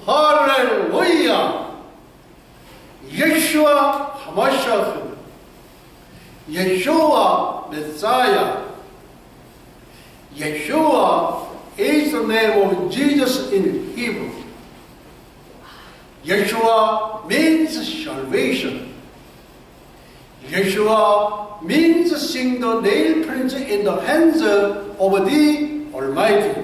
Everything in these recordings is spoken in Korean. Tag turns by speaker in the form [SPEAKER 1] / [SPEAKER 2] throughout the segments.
[SPEAKER 1] 할렐루야! 예수와 하마샤흐, 예수와 메사야. Yeshua is the name of Jesus in Hebrew. Yeshua means salvation. Yeshua means seeing the nail prints in the hands of the Almighty.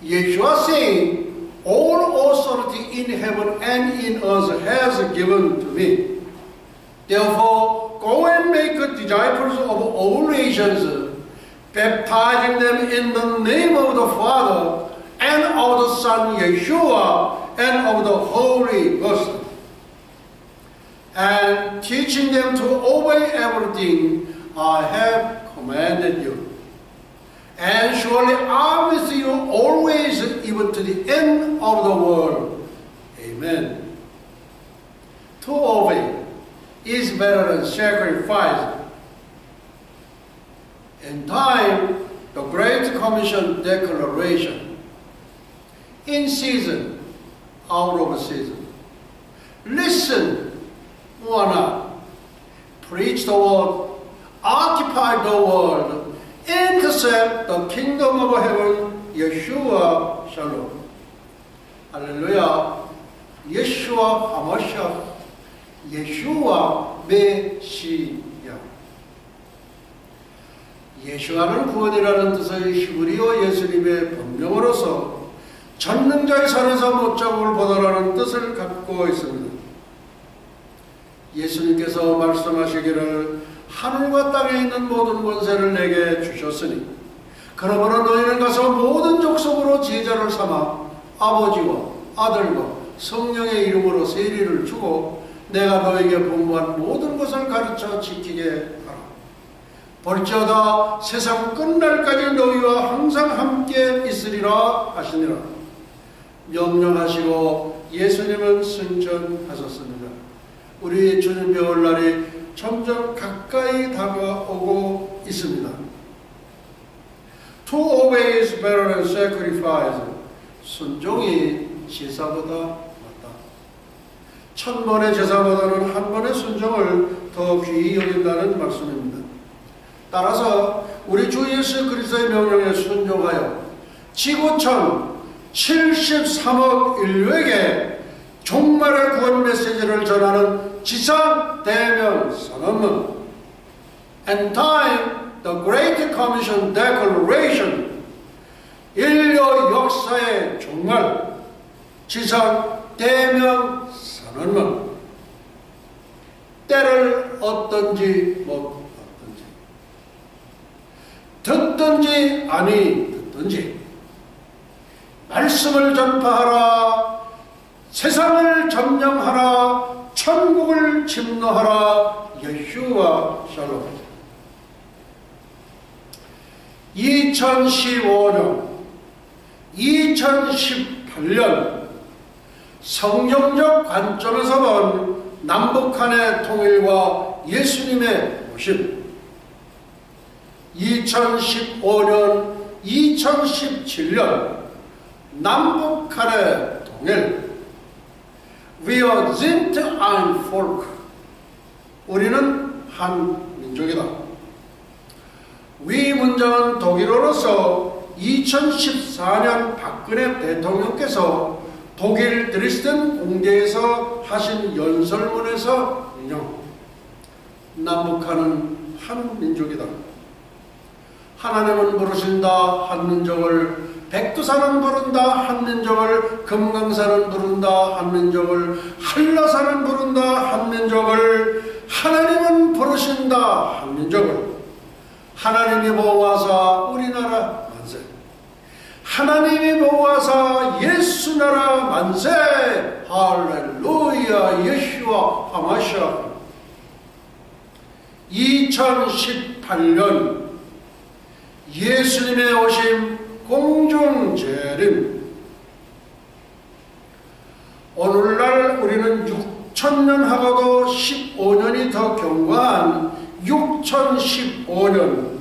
[SPEAKER 1] Yeshua saying, all authority in heaven and in earth has given to me. Therefore, go and make disciples of all nations, baptizing them in the name of the Father and of the Son Yeshua and of the Holy Ghost, and teaching them to obey everything I have commanded you. And surely I am with you always, even to the end of the world. Amen. To obey is better than sacrifice. In time, the Great Commission declaration. In season, out of season. Listen, or not. Preach the word, occupy the world, intercept the kingdom of heaven, Yeshua Shalom. Hallelujah. Yeshua HaMashiach, Yeshua 메시아. 예수와는 구원이라는 뜻의 히브리어 예수님의 본명으로서 전능자의 산에서 못자국을 보다라는 뜻을 갖고 있습니다. 예수님께서 말씀하시기를 하늘과 땅에 있는 모든 권세를 내게 주셨으니 그러므로 너희는 가서 모든 족속으로 제자를 삼아 아버지와 아들과 성령의 이름으로 세례를 주고 내가 너에게 분부한 모든 것을 가르쳐 지키게 하라. 볼지어다 세상 끝날까지 너희와 항상 함께 있으리라 하시니라. 명령하시고 예수님은 승천하셨습니다. 우리 주님의 오늘날이 점점 가까이 다가오고 있습니다. To obey is better than sacrifice. 순종이 제사보다 낫다. 1000번의 제사보다는 한 번의 순종을 더 귀히 여긴다는 말씀입니다. 따라서 우리 주 예수 그리스도의 명령에 순종하여 지구촌 73억 인류에게 종말의 구원 메시지를 전하는 지상 대명 선언문, and time the Great Commission Declaration, 인류 역사의 종말 지상 대명 선언문. 때를 얻든지 못 듣든지 아니 듣든지 말씀을 전파하라. 세상을 점령하라. 천국을 침노하라. 예수와 샬롬. 2015년 2018년 성경적 관점에서 본 남북한의 통일과 예수님의 오심, 2015년 2017년 남북한의 통일. Wir sind ein Volk. 우리는 한 민족이다. 위 문장은 독일어로서 2014년 박근혜 대통령께서 독일 드레스덴 공대에서 하신 연설문에서 인용. 남북한은 한 민족이다. 하나님은 부르신다 한민족을, 백두산은 부른다 한민족을, 금강산은 부른다 한민족을, 한라산은 부른다 한민족을. 하나님은 부르신다 한민족을. 하나님이 보호하사 우리나라 만세. 하나님이 보호하사 예수나라 만세. 할렐루야. 예수와 하마샤. 2018년 예수님의 오심 공중재림. 오늘날 우리는 2000년하고도 15년이 더 경과한 6015년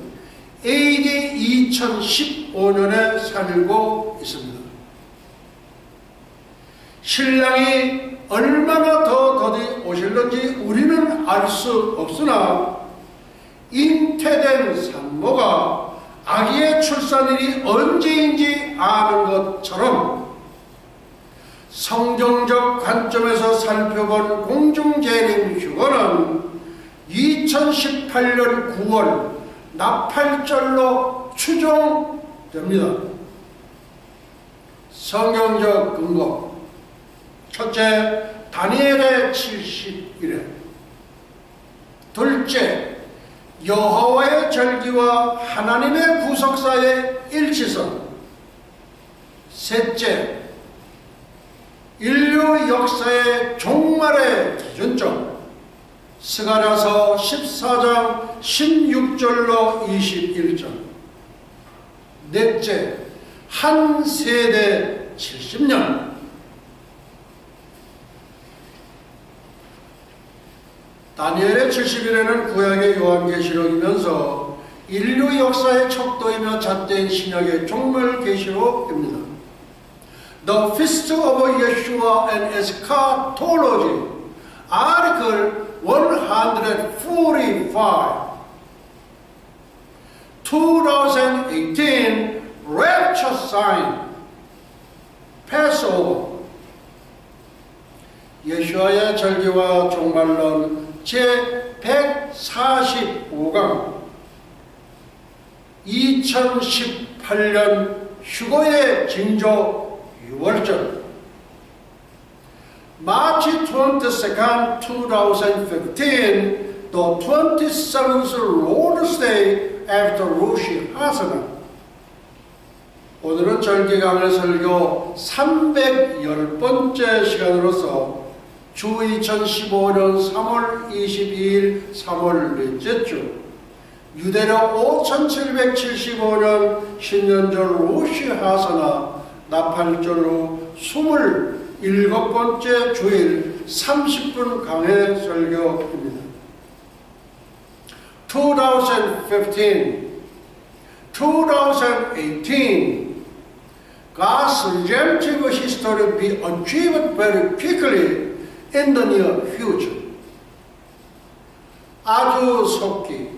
[SPEAKER 1] AD 2015년에 살고 있습니다. 신랑이 얼마나 더 더디 오실는지 우리는 알 수 없으나 잉태된 산모가 아기의 출산일이 언제인지 아는 것처럼 성경적 관점에서 살펴본 공중재림 휴거는 2018년 9월 나팔절로 추정됩니다. 성경적 근거: 첫째, 다니엘의 70일에. 둘째, 여호와의 절기와 하나님의 구속사의 일치성. 셋째, 인류 역사의 종말의 기준점. 스가랴서 14장 16절로 21절. 넷째, 한 세대 70년. 다니엘의 70일에는 구약의 요한계시록이면서 인류 역사의 척도이며 잣대인 신약의 종말 계시록입니다. The Feast of Yeshua and Eschatology, Article 145, 2018 Rapture Sign, Passover. 예수와의 절기와 종말론 제145강 2018년 휴거의 징조 6월절. March 22nd, 2015, the 27th Lord's Day after Rosh Hashanah. 오늘은 절기강의 설교 310번째 시간으로서 주 2015년 3월 22일 3월 넷째 주, 유대력 5775년 신년절 로시 하사나 나팔절로 27번째 주일 30분 강해 설교입니다. 2015, 2018, God's redemptive history be achieved very quickly in the near future. 아주 속히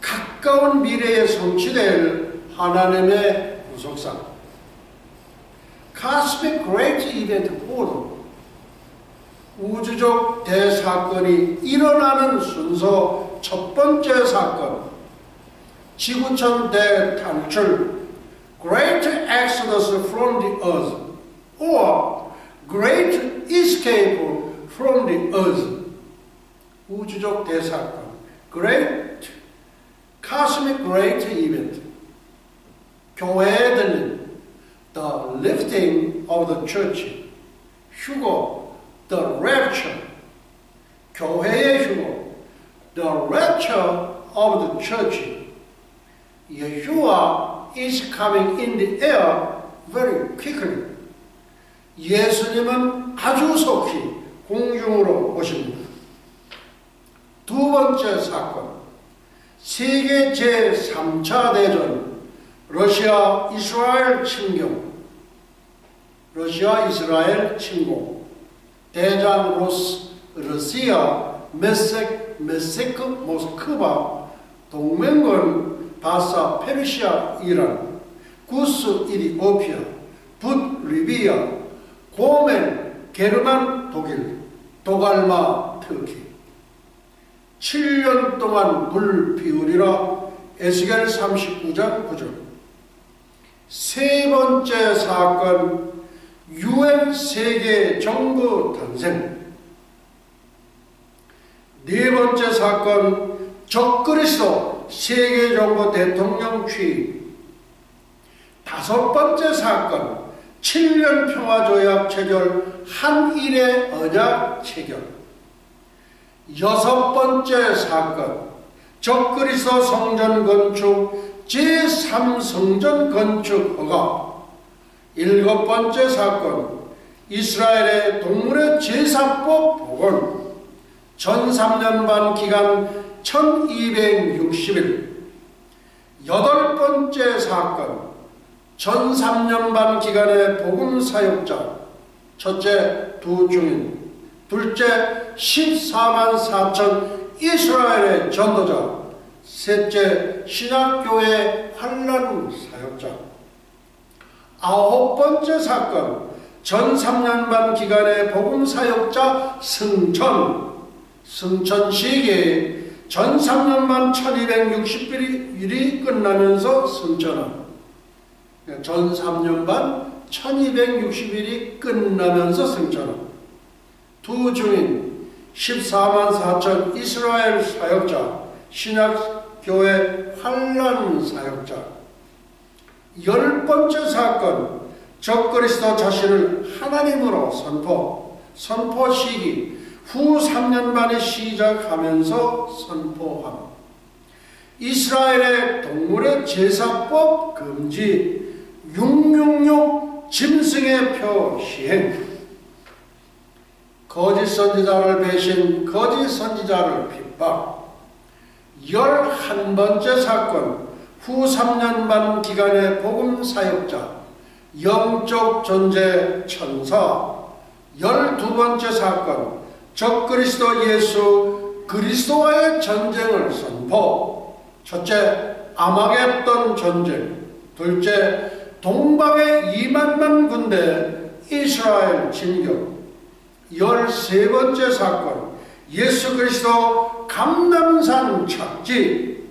[SPEAKER 1] 가까운 미래에 성취될 하나님의 구속사. Cosmic Great Event Order. 우주적 대사건이 일어나는 순서 첫 번째 사건. 지구촌 대탈출. Great Exodus from the Earth, or Great Escape from the Earth. 우주적 대사건, Great Cosmic Great Event. 교회에 들린 The Lifting of the Church. 휴거, The Rapture. 교회의 휴거, The Rapture of the Church. 예수와 is coming in the air very quickly. 예수님은 아주 속히 공중으로 오십니다. 두 번째 사건, 세계 제3차 대전, 러시아 이스라엘 침공. 러시아 이스라엘 침공. 대장 러시아 메세크 모스크바, 동맹군 바사 페르시아 이란, 구스 이디오피아, 붓 리비아, 고멘 게르만 독일, 도갈마 터키. 7년 동안 불 피우리라. 에스겔 39장 9절. 세 번째 사건, UN 세계 정부 탄생. 네 번째 사건, 적그리스도 세계정부 대통령 취임. 다섯 번째 사건, 7년 평화조약 체결, 한일의 언약 체결. 여섯 번째 사건, 적그리스도 성전 건축 제3성전 건축 허가. 일곱 번째 사건, 이스라엘의 동물의 제사법 복원, 전 3년반 기간 1260일. 여덟 번째 사건, 전 3년반 기간의 복음 사역자, 첫째 두 증인, 둘째 14만 4천 이스라엘의 전도자, 셋째 신학교의 환난 사역자. 아홉 번째 사건, 전 3년반 기간의 복음 사역자 승천, 승천식이 전 3년반 1260일이 끝나면서 승천함. 전 3년반 1260일이 끝나면서 승천함. 두 증인 14만 4천 이스라엘 사역자, 신학교회 환난 사역자. 열 번째 사건, 적그리스도 자신을 하나님으로 선포 시기 후 3년 만에 시작하면서 선포함. 이스라엘의 동물의 제사법 금지, 666 짐승의 표 시행, 거짓 선지자를 배신, 거짓 선지자를 핍박. 11번째 사건, 후 3년 반 기간의 복음 사역자, 영적 존재 천사. 12번째 사건, 적그리스도 예수 그리스도와의 전쟁을 선포. 첫째, 아마겟돈 전쟁. 둘째, 동방의 2만만 군대 이스라엘 진격. 13번째 사건, 예수 그리스도 감람산 착지.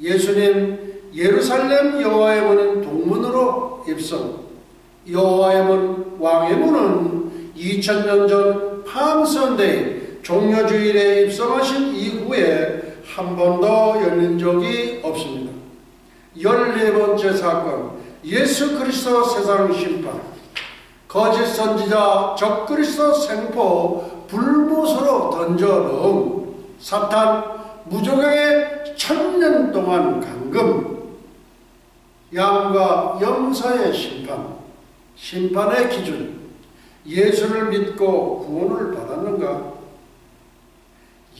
[SPEAKER 1] 예수님 예루살렘 여호와의 문 동문으로 입성. 여호와의 문, 왕의 문은 2000년 전 팜선데이 종려주일에 입성하신 이후에 한 번도 열린 적이 없습니다. 14번째 사건, 예수 그리스도 세상 심판. 거짓 선지자 적그리스도 생포 불못으로 던져 넣음. 사탄 무조각의 1000년 동안 감금. 양과 염소의 심판. 심판의 기준, 예수를 믿고 구원을 받았는가?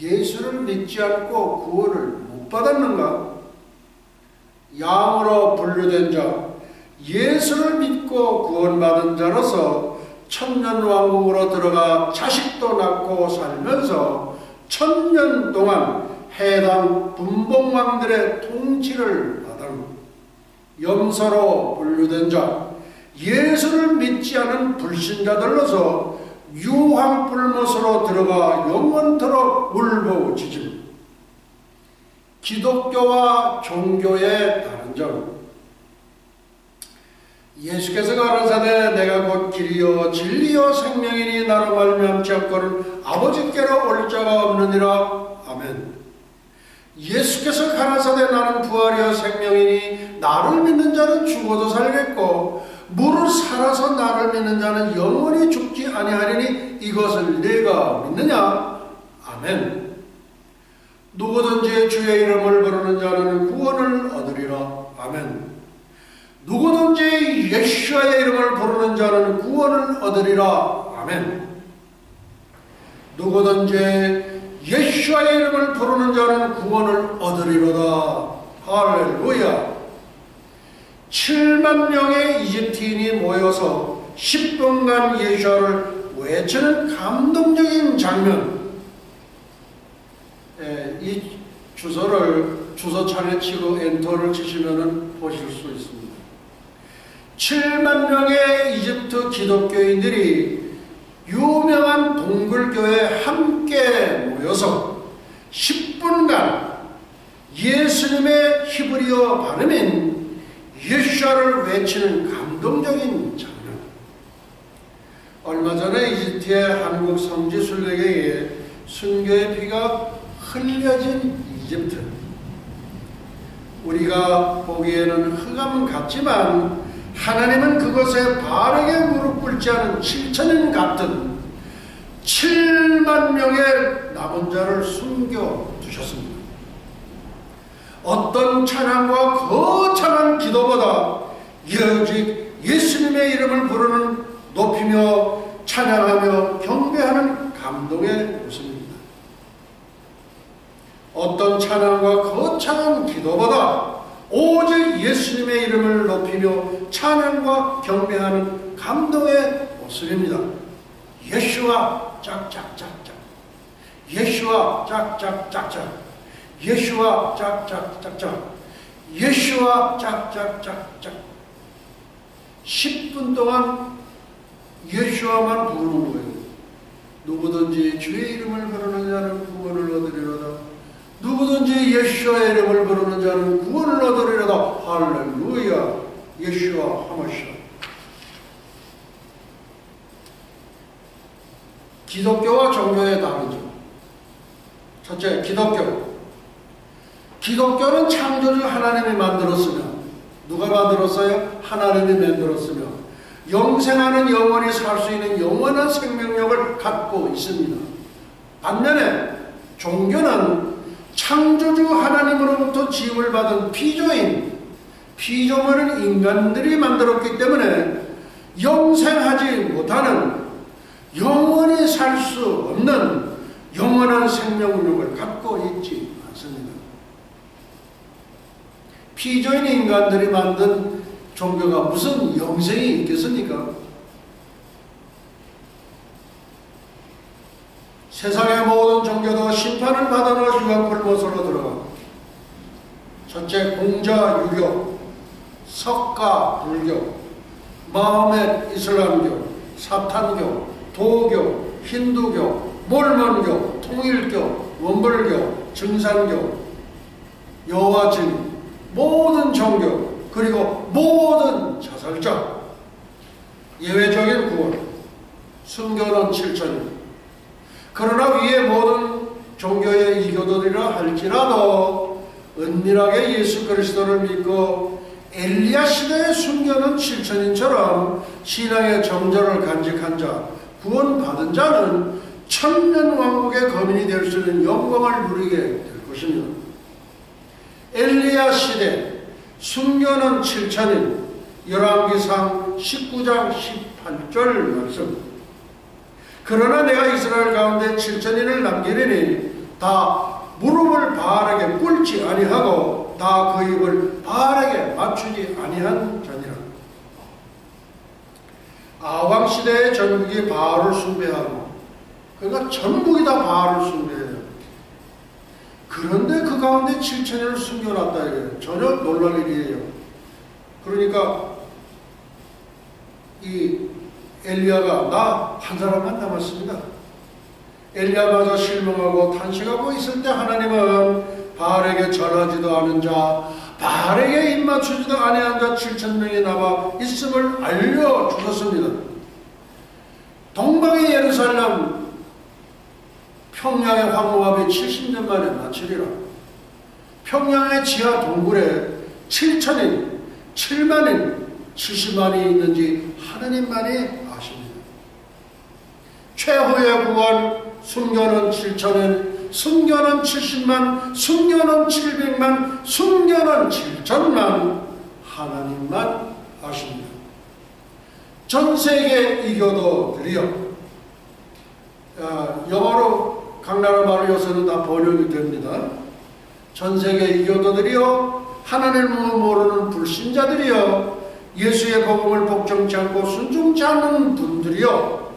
[SPEAKER 1] 예수를 믿지 않고 구원을 못 받았는가? 양으로 분류된 자, 예수를 믿고 구원받은 자로서 천년왕국으로 들어가 자식도 낳고 살면서 1000년 동안 해당 분봉왕들의 통치를 받은 염소로 분류된 자, 예수를 믿지 않은 불신자들로서 유황불못으로 들어가 영원토록 울부짖음. 기독교와 종교의 다른 점. 예수께서 가라사대 내가 곧 길이요 진리요 생명이니 나로 말미암지 않고는 아버지께로 올 자가 없느니라. 아멘. 예수께서 가라사대 나는 부활이요 생명이니 나를 믿는 자는 죽어도 살겠고 무릇 살아서 나를 믿는 자는 영원히 죽지 아니하리니 이것을 내가 믿느냐? 아멘. 누구든지 주의 이름을 부르는 자는 구원을 얻으리라. 아멘. 누구든지 예수의 이름을 부르는 자는 구원을 얻으리라. 아멘. 누구든지 예수의 이름을 부르는 자는 구원을 얻으리로다. 할렐루야. 7만 명의 이집트인이 모여서 10분간 예수를 외치는 감동적인 장면. 이 주소창에 치고 엔터를 치시면 보실 수 있습니다. 7만 명의 이집트 기독교인들이 유명한 동굴교회에 함께 모여서 10분간 예수님의 히브리어 발음인 예수를 외치는 감동적인 장면. 얼마 전에 이집트의 한국 성지 순례객에게 순교의 피가 흘려진 이집트. 우리가 보기에는 흑암 같지만 하나님은 그것에 바르게 무릎 꿇지 않은 7천인 같은 7만 명의 남은 자를 숨겨두셨습니다. 어떤 찬양과 거창한 기도보다 오직 예수님의 이름을 부르는 높이며 찬양하며 경배하는 감동의 모습입니다. 어떤 찬양과 거창한 기도보다 오직 예수님의 이름을 높이며 찬양과 경배하는 감동의 모습입니다. 예수와 짝짝짝짝, 예수와 짝짝짝짝, 예수와 짝짝짝짝, 예수와 짝짝짝짝. 10분 동안 예수와만 부르는 거예요. 누구든지 주의 이름을 부르는 자는 구원을 얻으리로다. 누구든지 예수와의 이름을 부르는 자는 구원을 얻으리로다. 할렐루야. 예수와 하마시아. 기독교와 종교의 다르죠. 첫째, 기독교는 창조주 하나님이 만들었으며, 누가 만들었어요? 하나님이 만들었으며 영생하는 영원히 살 수 있는 영원한 생명력을 갖고 있습니다. 반면에 종교는 창조주 하나님으로부터 지음을 받은 피조물은 인간들이 만들었기 때문에 영생하지 못하는, 영원히 살 수 없는 영원한 생명력을 갖고 있지 않습니다. 피조인 인간들이 만든 종교가 무슨 영생이 있겠습니까? 세상의 모든 종교도 심판을 받아서 유황불못으로 들어가. 첫째, 공자유교, 석가 불교, 마호멧 이슬람교, 사탄교, 도교, 힌두교, 몰몬교, 통일교, 원불교, 증산교, 여호와 증인, 모든 종교, 그리고 모든 자살자, 예외적인 구원, 순교는 7천년. 그러나 위에 모든 종교의 이교도들이라 할지라도 은밀하게 예수 그리스도를 믿고 엘리야 시대의 순교는 7천인처럼 신앙의 정절을 간직한 자, 구원받은 자는 천년왕국의 거민이 될 수 있는 영광을 누리게 될 것입니다. 엘리야 시대 순교는 7천인, 열왕기상 19장 18절 말씀. 그러나 내가 이스라엘 가운데 7천인을 남기리니 다 무릎을 바알에게 꿇지 아니하고 다 그 입을 바알에게 맞추지 아니한 자니라. 아왕 시대의 전국이 바알을 숭배하고, 그러니까 전국이 다 바알을 숭배해요. 그런데 그 가운데 7천인을 숨겨놨다 이래요. 전혀 놀랄 일이에요. 그러니까 이 엘리야가 나 한 사람만 남았습니다. 엘리야마저 실망하고 탄식하고 있을 때 하나님은 바알에게 절하지도 않은 자, 바알에게 입맞추지도 아니한 자 7,000명이 남아 있음을 알려주셨습니다. 동방의 예루살렘 평양의 황무함이 70년 만에 마치리라. 평양의 지하 동굴에 7천인, 7만인, 70만이 있는지 하나님만이 아십니다. 최후의 구원, 순교는 7천인, 순교는 70만, 순교는 700만, 순교는 7천만, 하나님만 아십니다. 전 세계 이교도들이요, 영어로 각 나라 말을 요새는 다 번역이 됩니다. 전 세계 이교도들이요, 하나님을 모르는 불신자들이요, 예수의 복음을 복종치 않고 순종치 않는 분들이요,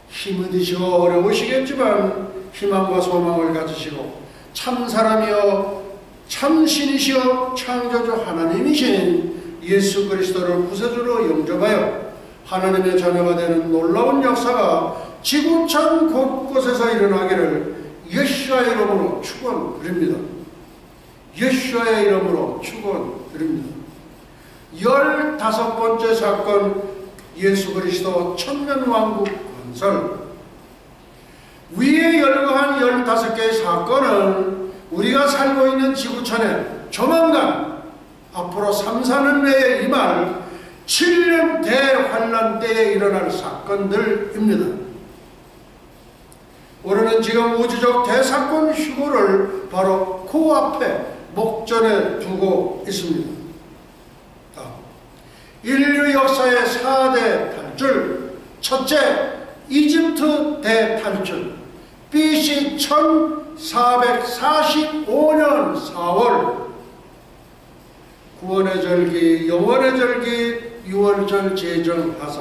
[SPEAKER 1] 힘이 드시고 어려우시겠지만 희망과 소망을 가지시고 참 사람이요 참 신이시여 창조주 하나님이신 예수 그리스도를 구세주로 영접하여 하나님의 자녀가 되는 놀라운 역사가 지구촌 곳곳에서 일어나기를 예수의 이름으로 축원드립니다. 예수의 이름으로 축원드립니다. 15번째 사건, 예수 그리스도 천년왕국 건설. 위에 열거한 15개의 사건은 우리가 살고 있는 지구촌에 조만간 앞으로 3, 4년 내에 임할 7년 대환란 때에 일어날 사건들입니다. 우리는 지금 우주적 대사건 휴고를 바로 코앞에 목전에 두고 있습니다. 인류 역사의 4대 단줄, 첫째, 이집트 대탈출. BC 1445년 4월 구원의 절기, 영원의 절기, 유월절 제정하사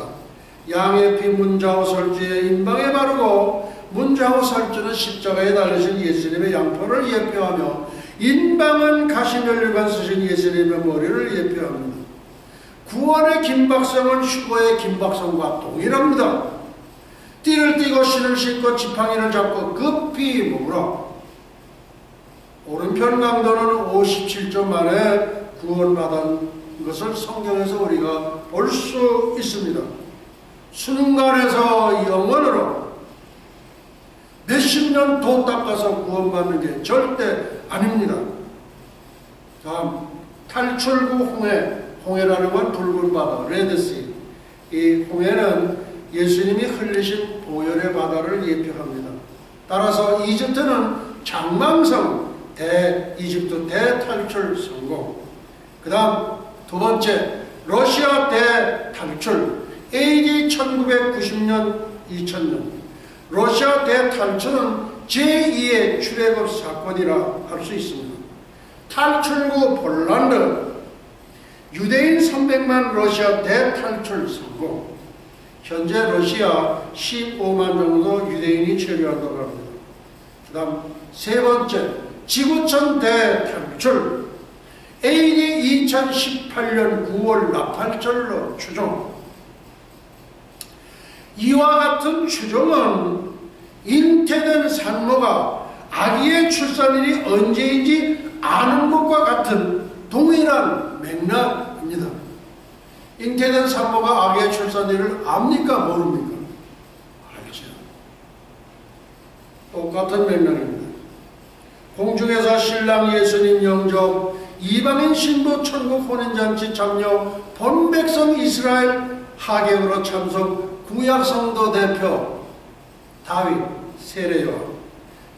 [SPEAKER 1] 양의 피 문자호 설주의 임방에 바르고 문자호 설주는 십자가에 달리신 예수님의 양포를 예표하며 인방은 가시면류관 쓰신 예수님의 머리를 예표합니다. 구원의 긴박성은 휴거의 긴박성과 동일합니다. 띠를 띠고 신을 신고 지팡이를 잡고 급히 먹으라. 오른편 강도는 57점 만에 구원받은 것을 성경에서 우리가 볼 수 있습니다. 순간에서 영원으로 몇십 년 돈 닦아서 구원받는 게 절대 아닙니다. 다음, 탈출구 홍해. 홍해라는 건 붉은 바다, 레드시. 이 홍해는 예수님이 흘리신 보혈의 바다를 예표합니다. 따라서 이집트는 장망성 이집트 대탈출 성공. 그 다음 두 번째, 러시아 대탈출. AD 1990년 2000년 러시아 대탈출은 제2의 출애굽 사건이라 할 수 있습니다. 탈출구 폴란드. 유대인 300만 러시아 대탈출 성공. 현재 러시아 15만 정도 유대인이 체류한다고 합니다. 그 다음 세 번째, 지구촌 대탈출. AD 2018년 9월 나팔절로 추종. 이와 같은 추종은 잉태된 산모가 아기의 출산일이 언제인지 아는 것과 같은 동일한 맥락입니다. 잉태된 산모가 아기의 출산일을 압니까? 모릅니까? 알죠. 똑같은 맥락입니다. 공중에서 신랑 예수님 영접, 이방인 신부 천국 혼인잔치 참여, 본백성 이스라엘 하객으로 참석, 구약성도 대표 다윗 세례요한,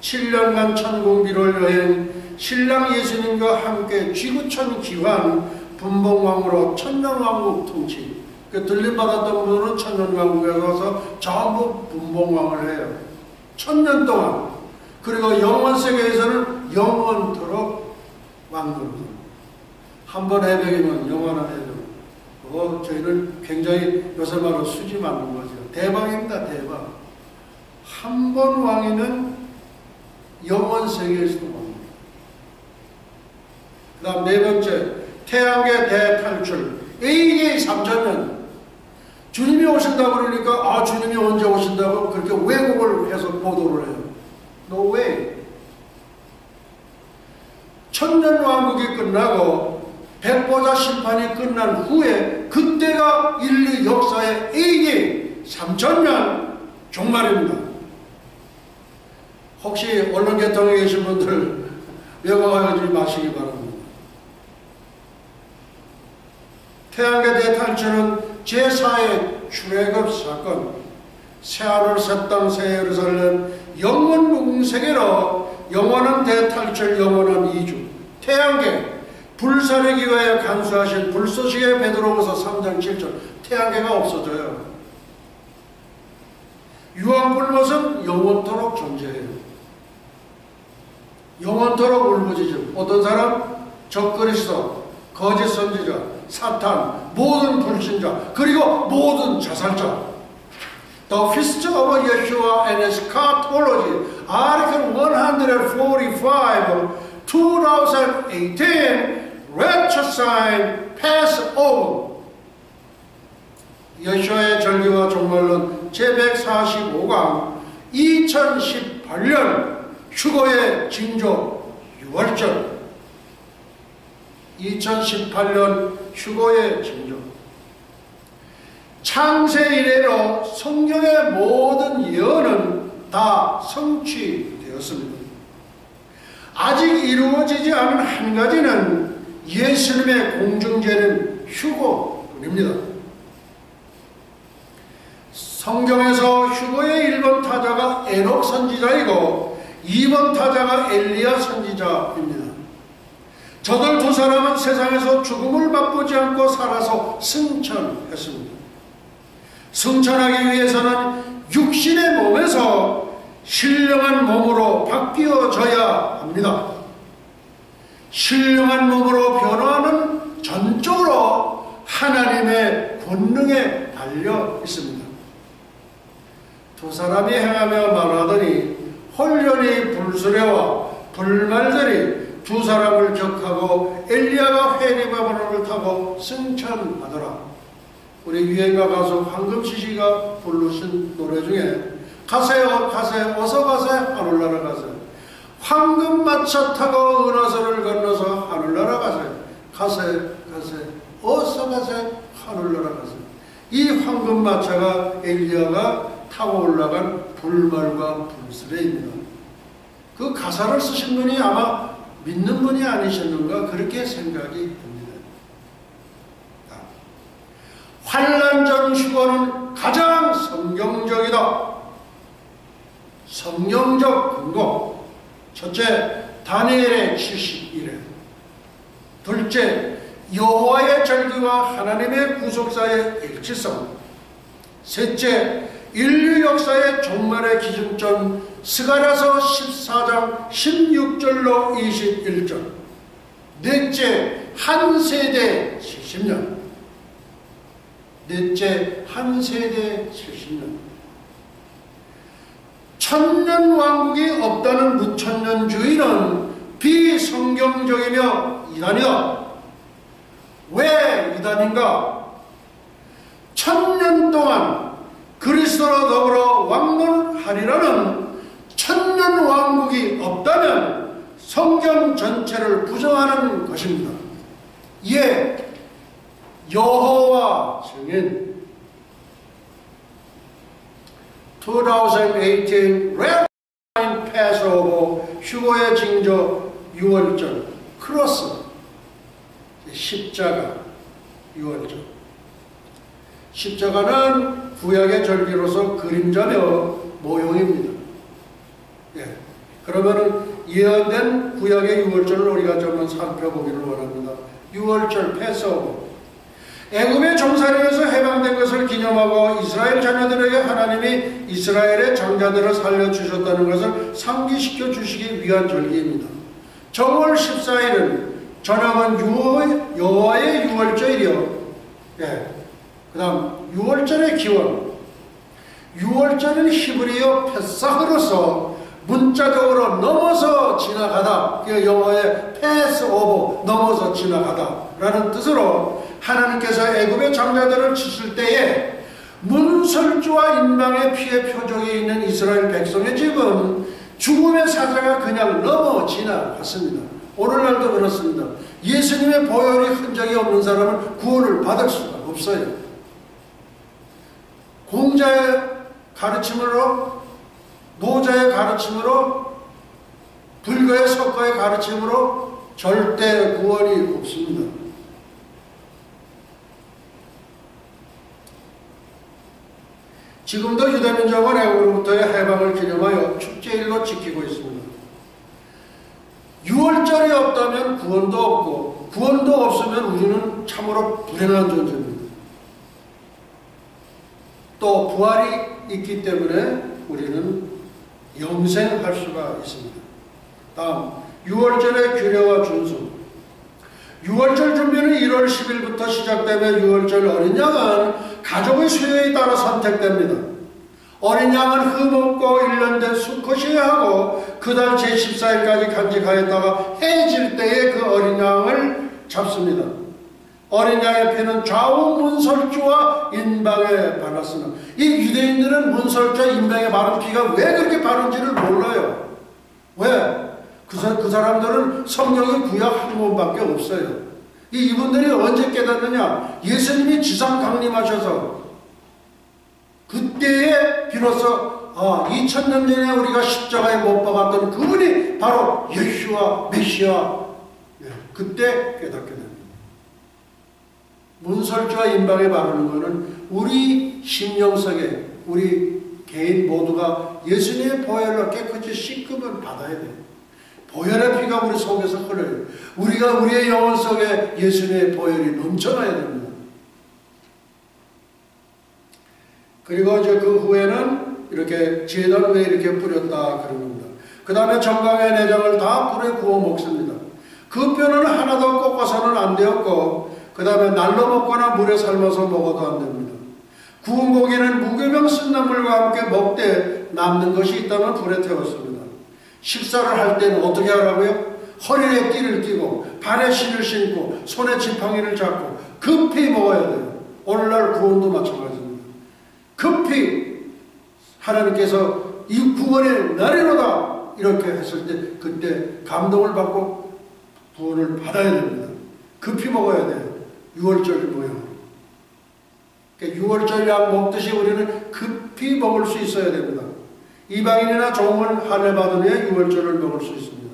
[SPEAKER 1] 7년간 천국 미롤 여행, 신랑 예수님과 함께 지구촌 기환, 분봉왕으로 천년왕국 통치. 그 들림받았던 분들은 천년왕국에 가서 전부 분봉왕을 해요. 1000년 동안. 그리고 영원세계에서는 영원토록 왕노릇. 한번 해병이면 영원한 해병. 저희는 굉장히 요새 말로 수지 만든 거죠. 대박입니다. 대박. 한 번 왕이면 영원세계에서도 왕입니다. 그 다음 네 번째, 태양계 대탈출. AD 3000년. 주님이 오신다고 그러니까 주님이 언제 오신다고 그렇게 왜곡을 해서 보도를 해요. No way. 천년왕국이 끝나고 백보자 심판이 끝난 후에 그때가 인류 역사의 AD 3000년 종말입니다. 혹시 언론 계통에 계신 분들 외워가지 마시기 바랍니다. 태양계 대탈출은 제4의 출애굽 사건, 새하늘 새 땅 새 예루살렘 영원 무궁세계로 영원한 대탈출 영원한 이주. 태양계 불사르기 위하여 간수하신 불쏘시개 베드로후서 3장 7절. 태양계가 없어져요. 유황불못은 영원토록 존재해요. 영원토록 울부짖음. 어떤 사람? 적그리스도, 거짓 선지자, 사탄, 모든 불신자, 그리고 모든 자살자. The Feast of Yeshua and His Eschatology, Article 145, 2018, Rapture Sign, Passover. 여호와의 절기와 종말론 제145강 2018년 휴거의 징조 6월절. 2018년 휴거의 징조. 창세 이래로 성경의 모든 예언은 다 성취되었습니다. 아직 이루어지지 않은 한 가지는 예수님의 공중제는 휴거입니다. 성경에서 휴거의 1번 타자가 에녹 선지자이고 2번 타자가 엘리야 선지자입니다. 저들 두 사람은 세상에서 죽음을 맛보지 않고 살아서 승천했습니다. 승천하기 위해서는 육신의 몸에서 신령한 몸으로 바뀌어져야 합니다. 신령한 몸으로 변화하는 전적으로 하나님의 권능에 달려 있습니다. 두 사람이 행하며 말하더니 홀연히 불수레와 불말들이 두 사람을 격하고 엘리야가 회리바보를 타고 승천하더라. 우리 유행가 가수 황금시 씨가 부르신 노래 중에 가세요 가세요 어서 가세요 하늘나라 가세요. 황금마차 타고 은하수를 건너서 하늘나라 가세요. 가세요 가세요 어서 가세요 하늘나라 가세요. 이 황금마차가 엘리야가 타고 올라간 불말과 불수레입니다. 그 가사를 쓰신 분이 아마 믿는 분이 아니셨는가 그렇게 생각이 듭니다. 환난전 휴거는 가장 성경적이다. 성경적 근거. 첫째, 다니엘의 71회. 둘째, 여호와의 절기와 하나님의 구속사의 일치성. 셋째, 인류 역사의 종말의 기준점 스가랴서 14장 16절로 21절. 넷째, 한 세대 70년. 넷째, 한 세대 70년. 천년 왕국이 없다는 무천년주의는 비성경적이며 이단이다. 왜 이단인가? 천년 동안 그리스도로 더불어 왕론하리라는 천년 왕국이 없다면 성경 전체를 부정하는 것입니다. 이에 여호와 증인 2018 Red Passover 휴거의 징조 6월절 크로스 십자가 6월절. 십자가는 구약의 절기로서 그림자며 모형입니다. 예. 그러면은 예언된 구약의 6월절을 우리가 좀 살펴보기를 원합니다. 6월절 패스오버. 애굽의 종살이에서 해방된 것을 기념하고 이스라엘 자녀들에게 하나님이 이스라엘의 장자들을 살려주셨다는 것을 상기시켜 주시기 위한 절기입니다. 정월 14일은 저녁은 여호와의 6월절이요. 예. 그 다음 6월절의 기원. 6월절은 히브리어 페사흐로서 문자적으로 넘어서 지나가다, 영어의 패스오버, 넘어서 지나가다 라는 뜻으로 하나님께서 애굽의 장자들을 치실 때에 문설주와 인방의 피의 표적이 있는 이스라엘 백성의 집은 죽음의 사자가 그냥 넘어 지나갔습니다. 오늘날도 그렇습니다. 예수님의 보혈의 흔적이 없는 사람은 구원을 받을 수가 없어요. 공자의 가르침으로, 노자의 가르침으로, 불교의 석가의 가르침으로 절대 구원이 없습니다. 지금도 유대민족은 애굽으로부터의 해방을 기념하여 축제일로 지키고 있습니다. 6월절이 없다면 구원도 없고, 구원도 없으면 우리는 참으로 불행한 존재입니다. 또 부활이 있기 때문에 우리는 영생할 수가 있습니다. 다음 6월절의 규례와 준수. 6월절 준비는 1월 10일부터 시작되며 6월절 어린 양은 가족의 수요에 따라 선택됩니다. 어린 양은 흠없고 1년 된 수컷이어야 하고 그달 제14일까지 간직하였다가 해질 때에 그 어린 양을 잡습니다. 어린 양의 피는 좌우 문설주와 인방에 발랐으나 이 유대인들은 문설주와 인방에 바른 피가 왜 그렇게 바른지를 몰라요. 왜? 그 사람들은 성경의 구약 한 권밖에 없어요. 이분들이 언제 깨닫느냐? 예수님이 지상 강림하셔서 그때에 비로소 2000년 전에 우리가 십자가에 못 박았던 그분이 바로 예수와 메시아. 그때 깨닫게 됩니다. 문설주와 인방에 바르는 것은 우리 심령 속에 우리 개인 모두가 예수님의 보혈로 깨끗이 씻음을 받아야 돼요. 보혈의 피가 우리 속에서 흘러요. 우리가 우리의 영혼 속에 예수님의 보혈이 넘쳐나야 됩니다. 그리고 이제 그 후에는 이렇게 제단 위에 이렇게 뿌렸다 그런 겁니다. 그 다음에 정강의 내장을 다 불에 구워 먹습니다. 그 뼈는 하나도 꺾어서는 안 되었고, 그 다음에 날로 먹거나 물에 삶아서 먹어도 안 됩니다. 구운 고기는 무교병 쓴나물과 함께 먹되 남는 것이 있다면 불에 태웠습니다. 식사를 할 때는 어떻게 하라고요? 허리에 띠를 띠고 발에 신을 신고 손에 지팡이를 잡고 급히 먹어야 돼요. 오늘날 구원도 마찬가지입니다. 급히 하나님께서 이 구원의 날이로다 이렇게 했을 때 그때 감동을 받고 구원을 받아야 됩니다. 급히 먹어야 돼요. 6월절 모양. 그러니까 6월절 약 먹듯이 우리는 급히 먹을 수 있어야 됩니다. 이방인이나 종을 할례받은 후에 6월절을 먹을 수 있습니다.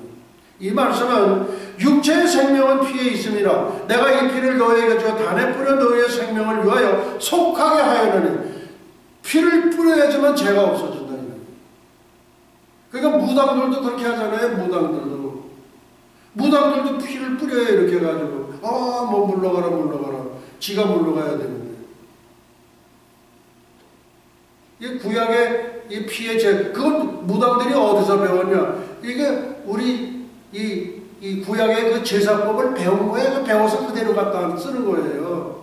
[SPEAKER 1] 이 말씀은 육체의 생명은 피에 있음이라 내가 이 피를 너에게 주어 단에 뿌려 너의 생명을 위하여 속하게 하였느니 피를 뿌려야지만 죄가 없어진다. 그러니까 무당들도 그렇게 하잖아요. 무당들도 피를 뿌려야 이렇게 해가지고 뭐 물러가라 지가 물러가야 되는데 이 구약의 이 피의 죄 그건 무당들이 어디서 배웠냐? 이게 우리 이 구약의 그 제사법을 배운 거예요. 배워서 그대로 갖다 쓰는 거예요.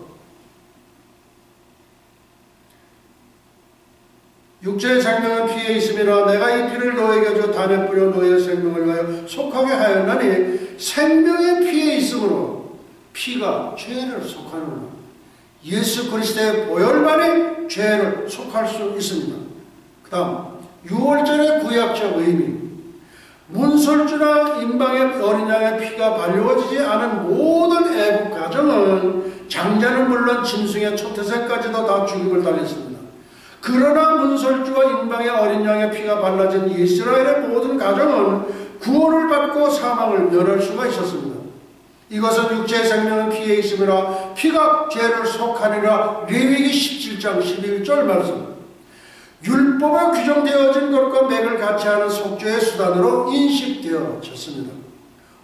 [SPEAKER 1] 육체의 생명은 피에 있음이라 내가 이 피를 너에게 줘 단에 뿌려 너의 생명을 위하여 속하게 하였나니 생명의 피에 있으므로 피가 죄를 속하는구나. 예수 그리스도의 보혈만이 죄를 속할 수 있습니다. 그 다음 6월절의 구약적 의미 문설주나 임방의 어린 양의 피가 발려지지 않은 모든 애국 가정은 장자는 물론 짐승의 초태생까지도 다 죽임을 당했습니다. 그러나 문설주와 임방의 어린 양의 피가 발라진 이스라엘의 모든 가정은 구원을 받고 사망을 면할 수가 있었습니다. 이것은 육체의 생명은 피에 있음이라 피가 죄를 속하니라 레위기 17장 11절 말씀. 율법에 규정되어진 것과 맥을 같이 하는 속죄의 수단으로 인식되어졌습니다.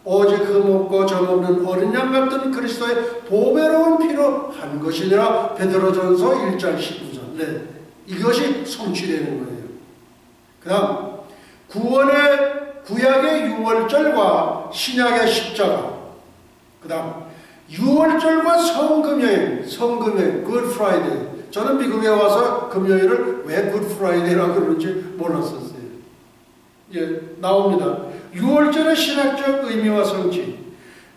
[SPEAKER 1] 오직 흠없고 점없는 어린 양 같은 그리스도의 보배로운 피로 한 것이니라 베드로전서 1장 19절. 네, 이것이 성취되는 거예요. 그 다음 구약의 6월절과 신약의 십자가, 그 다음 6월절과 성금요일, 굿 프라이데이. 저는 미국에 와서 금요일을 왜 굿 프라이데이라고 그러는지 몰랐었어요. 예, 나옵니다. 6월절의 신학적 의미와 성취.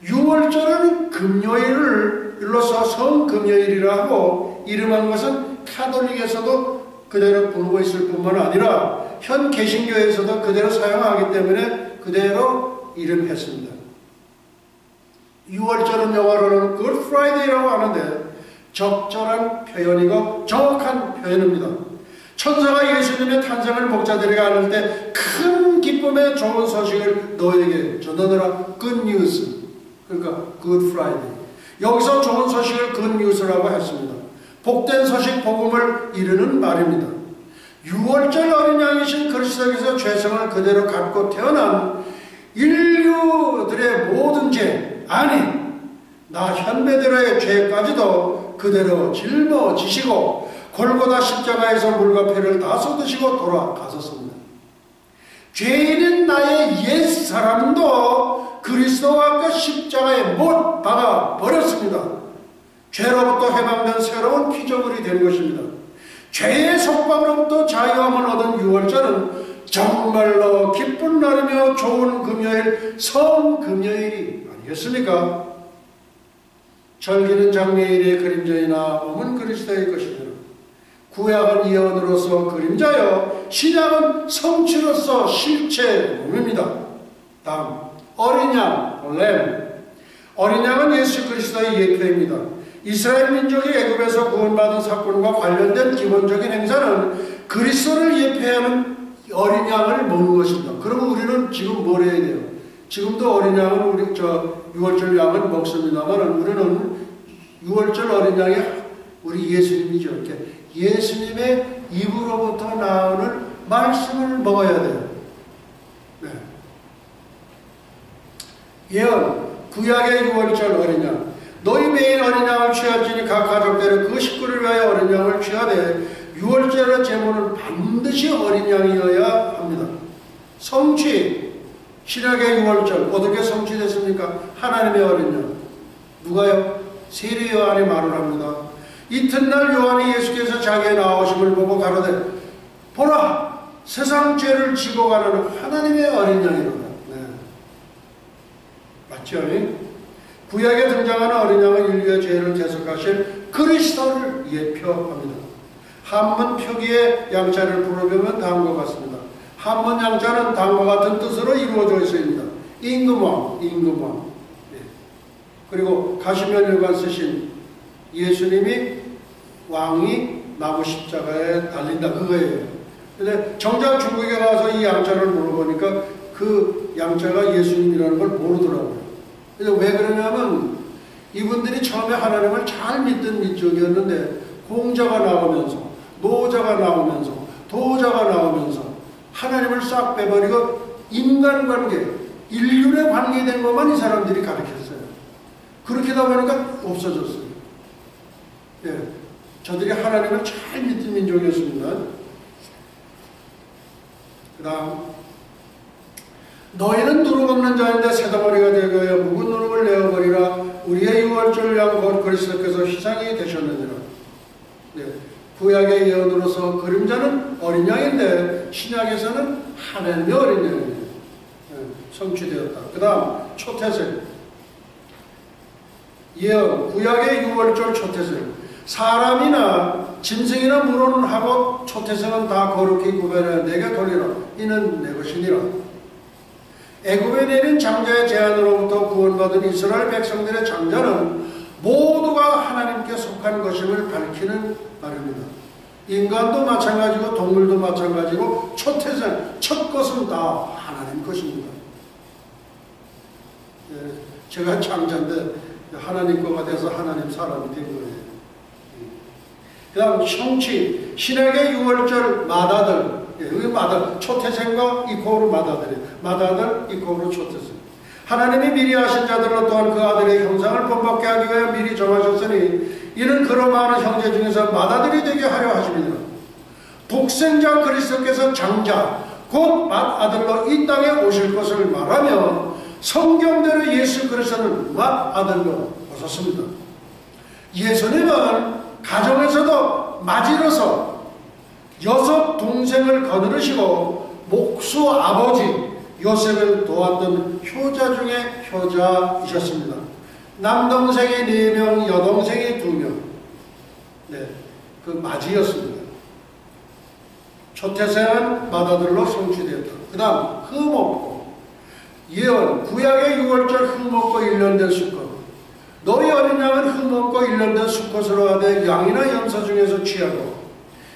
[SPEAKER 1] 6월절은 금요일로서 성금요일이라고 이름한 것은 카톨릭에서도 그대로 부르고 있을 뿐만 아니라 현 개신교에서도 그대로 사용하기 때문에 그대로 이름했습니다. 6월절은 영어로는 굿 프라이데이라고 하는데 적절한 표현이고 정확한 표현입니다. 천사가 예수님의 탄생을 목자들에게 안을 때 큰 기쁨의 좋은 소식을 너에게 전하느라 굿뉴스, 그러니까 굿 프라이데이. 여기서 좋은 소식을 굿뉴스라고 했습니다. 복된 소식, 복음을 이루는 말입니다. 6월절 어린 양이신 그리스도께서 죄성을 그대로 갖고 태어난 인류들의 모든 죄, 아니 나 현배들의 죄까지도 그대로 짊어지시고 골고다 십자가에서 물과 피를 다 쏟으시고 돌아가셨습니다. 죄인인 나의 옛사람도 그리스도와 그 십자가에 못 박아 버렸습니다. 죄로부터 해방된 새로운 피조물이 된 것입니다. 죄의 속박으로부터 자유함을 얻은 6월절은 정말로 기쁜 날이며 좋은 금요일, 성금요일이 아니겠습니까? 절기는 장래일의 그림자이나 몸은 그리스도의 것이니라. 구약은 예언으로서 그림자요 신약은 성취로서 실체 몸입니다. 다음 어린 양, 램. 어린 양은 예수 그리스도의 예표입니다. 이스라엘 민족이 애굽에서 구원받은 사건과 관련된 기본적인 행사는 그리스도를 예표하는 어린 양을 먹는 것입니다. 그러면 우리는 지금 뭘 해야 돼요? 지금도 어린 양은 우리 6월절 양은 먹습니다만 우리는 6월절 어린 양이 우리 예수님이죠. 이렇게 예수님의 입으로부터 나오는 말씀을 먹어야 돼요. 네. 예언 구약의 6월절 어린 양. 너희 매일 어린 양을 취할지니 각 가족대로 그 식구를 위하여 어린 양을 취하되 유월절의 제물은 반드시 어린 양이어야 합니다. 성취, 신약의 유월절 어떻게 성취됐습니까? 하나님의 어린 양. 누가요? 세례 요한이 말을 합니다. 이튿날 요한이 예수께서 자기의 나오심을 보고 가로되 보라, 세상 죄를 지고 가는 하나님의 어린 양이로다. 네. 맞죠? 구약에 등장하는 어린 양은 인류의 죄를 대속하실 그리스도를 예표합니다. 한문 표기의 양자를 부르면 다음과 같습니다. 한문 양자는 다음과 같은 뜻으로 이루어져 있습니다. 임금왕, 임금왕. 네. 그리고 가시면일관 쓰신 예수님이 왕이 나무 십자가에 달린다, 그거예요. 근데 정작 중국에 가서 이 양자를 물어보니까 그 양자가 예수님이라는 걸 모르더라고요. 그래서 왜 그러냐면 이분들이 처음에 하나님을 잘 믿던 민족이었는데 공자가 나오면서, 노자가 나오면서, 도자가 나오면서 하나님을 싹 빼버리고 인간관계, 인륜에 관계된 것만 이 사람들이 가르쳤어요. 그렇게 하다 보니까 없어졌어요. 예, 저들이 하나님을 잘 믿던 민족이었습니다. 그 다음, 너희는 누룩 없는 자인데 새덩어리가 되어 묵은 누룩을 내어버리라. 우리의 유월절 양 곧 그리스도께서 희생이 되셨느니라. 네, 구약의 예언으로서 그림자는 어린 양인데 신약에서는 하나님의 어린 양이에요. 네, 성취되었다. 그 다음 초태생. 예언, 구약의 유월절 초태생. 사람이나 짐승이나 물어는 하고 초태생은 다 거룩히 구별하여 내게 돌리라. 이는 내 것이니라. 애굽에 내린 장자의 제한으로부터 구원받은 이스라엘 백성들의 장자는 모두가 하나님께 속한 것임을 밝히는 말입니다. 인간도 마찬가지고 동물도 마찬가지고 초태생, 첫 것은 다 하나님 것입니다. 예, 제가 장자인데 하나님 거가 돼서 하나님 사람이 된 거예요. 그 다음 성취, 신약의 유월절 마다들, 여기 마다, 초태생과 이코로 마다들이에요. 마다들, 이코로 초태생. 하나님이 미리 하신 자들로 또한 그 아들의 형상을 본받게 하기 위해 미리 정하셨으니 이는 그로 많은 형제 중에서 마다들이 되게 하려 하십니다. 독생자 그리스도께서 장자, 곧 맏아들로 이 땅에 오실 것을 말하며 성경대로 예수 그리스도는 맏아들로 오셨습니다. 예수님은 가정에서도 맞이로서 6 동생을 거느리시고 목수 아버지 요셉을 도왔던 효자 중에 효자이셨습니다. 남동생이 4명, 여동생이 2명. 네, 그 맞이였습니다. 초태생은 맏아들로 성취되었다. 그 다음 흠 없고 예언, 구약의 유월절 흠 없고 1년 된 수컷. 너희 어린 양은 흠 없고 1년 된 수컷으로 하되 양이나 염소 중에서 취하고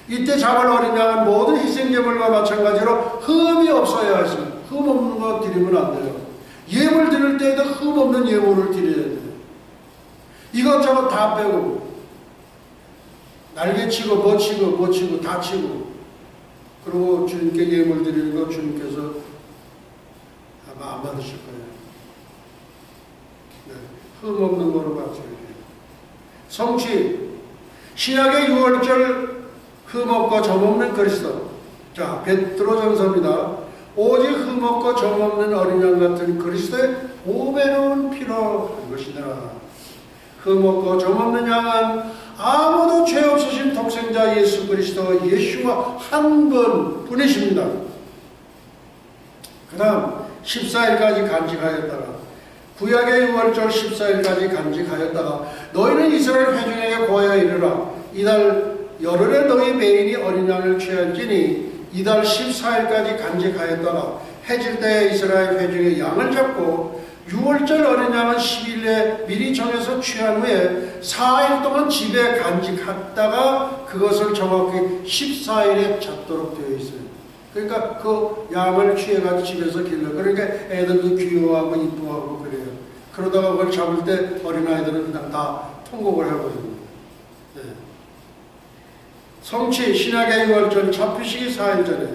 [SPEAKER 1] 이때 잡을 어린 양은 모든 희생제물과 마찬가지로 흠이 없어야 했습니다. 흠 없는 거 드리면 안 돼요. 예물 드릴 때에도 흠 없는 예물을 드려야 돼요. 이것저것 다 빼고 날개 치고 뭐 치고 다 치고 그리고 주님께 예물 드리는 거 주님께서 아마 안 받으실 거예요. 네, 흠 없는 거로 받으셔야 돼요. 성취, 신약의 유월절 흠 없고 점 없는 그리스도. 자, 베드로전서입니다. 오직 흠 없고 점 없는 어린 양 같은 그리스도의 보배로운 피로 한 것이니라. 흠 없고 점 없는 양은 아무도 죄 없으신 독생자 예수 그리스도 예수와 한 분뿐이십니다. 그 다음 14일까지 간직하였다가 구약의 유월절 14일까지 간직하였다가 너희는 이스라엘 회중에게 고하여 이르라. 이달 열흘에 너희 메인이 어린 양을 취할지니 이달 14일까지 간직하였다가 해질 때에 이스라엘 회중의 양을 잡고 유월절 어린 양은 10일에 미리 정해서 취한 후에 4일 동안 집에 간직했다가 그것을 정확히 14일에 잡도록 되어 있어요. 그러니까 그 양을 취해가지고 집에서 길러. 그러니까 애들도 귀여워하고 이뻐하고 그래요. 그러다가 그걸 잡을 때 어린아이들은 그냥 다 통곡을 하고 있는 네. 성취, 신약의 유월절 잡히시기 4일 전에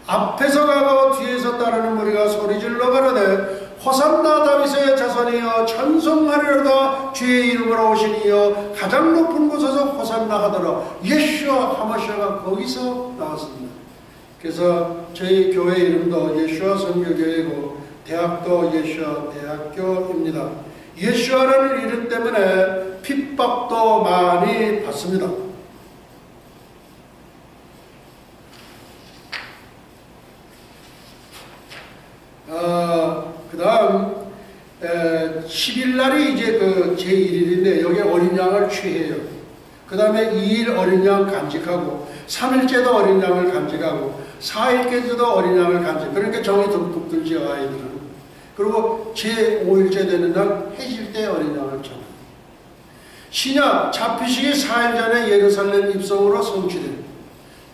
[SPEAKER 1] 앞에서 가고 뒤에서 따르는 무리가 소리질러 가로되 호산나 다윗의 자손이여 찬송하리로다 주의 이름으로 오시니여 가장 높은 곳에서 호산나 하더라. 예수와 하마시아가 거기서 나왔습니다. 그래서 저희 교회 이름도 예수와 선교교회고 대학도 예수와 대학교입니다. 예수와라는 이름 때문에 핍박도 많이 받습니다. 그 다음 10일날이 이제 그 제1일인데 여기에 어린 양을 취해요. 그 다음에 2일 어린 양 간직하고 3일째도 어린 양을 간직하고 4일째도 어린 양을 간직. 그러니까 정이 듬뿍 들죠, 아이들은. 그리고 제5일째 되는 날 해질 때 어린 양을 쳐. 신약 잡히시기 4일 전에 예루살렘 입성으로 성취된.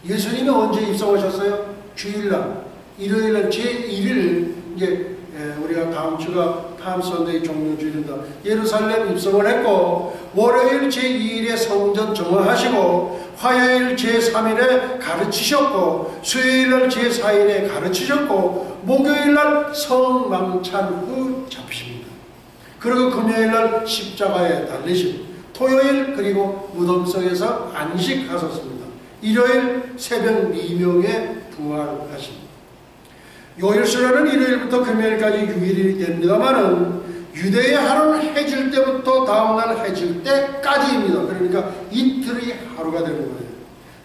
[SPEAKER 1] 예수님이 언제 입성하셨어요? 주일날, 일요일날 제1일 이제 우리가 다음 주가 팜선데이 종료주일입니다. 예루살렘 입성을 했고 월요일 제2일에 성전 정화하시고 화요일 제3일에 가르치셨고 수요일날 제4일에 가르치셨고 목요일날 성망찬 후 잡히십니다. 그리고 금요일날 십자가에 달리시고 토요일 그리고 무덤 속에서 안식하셨습니다. 일요일 새벽 미명에 부활하십니다. 요일수라는 일요일부터 금요일까지 6일이 됩니다만은 유대의 하루는 해질 때부터 다음날 해질 때까지입니다. 그러니까 이틀이 하루가 되는 거예요.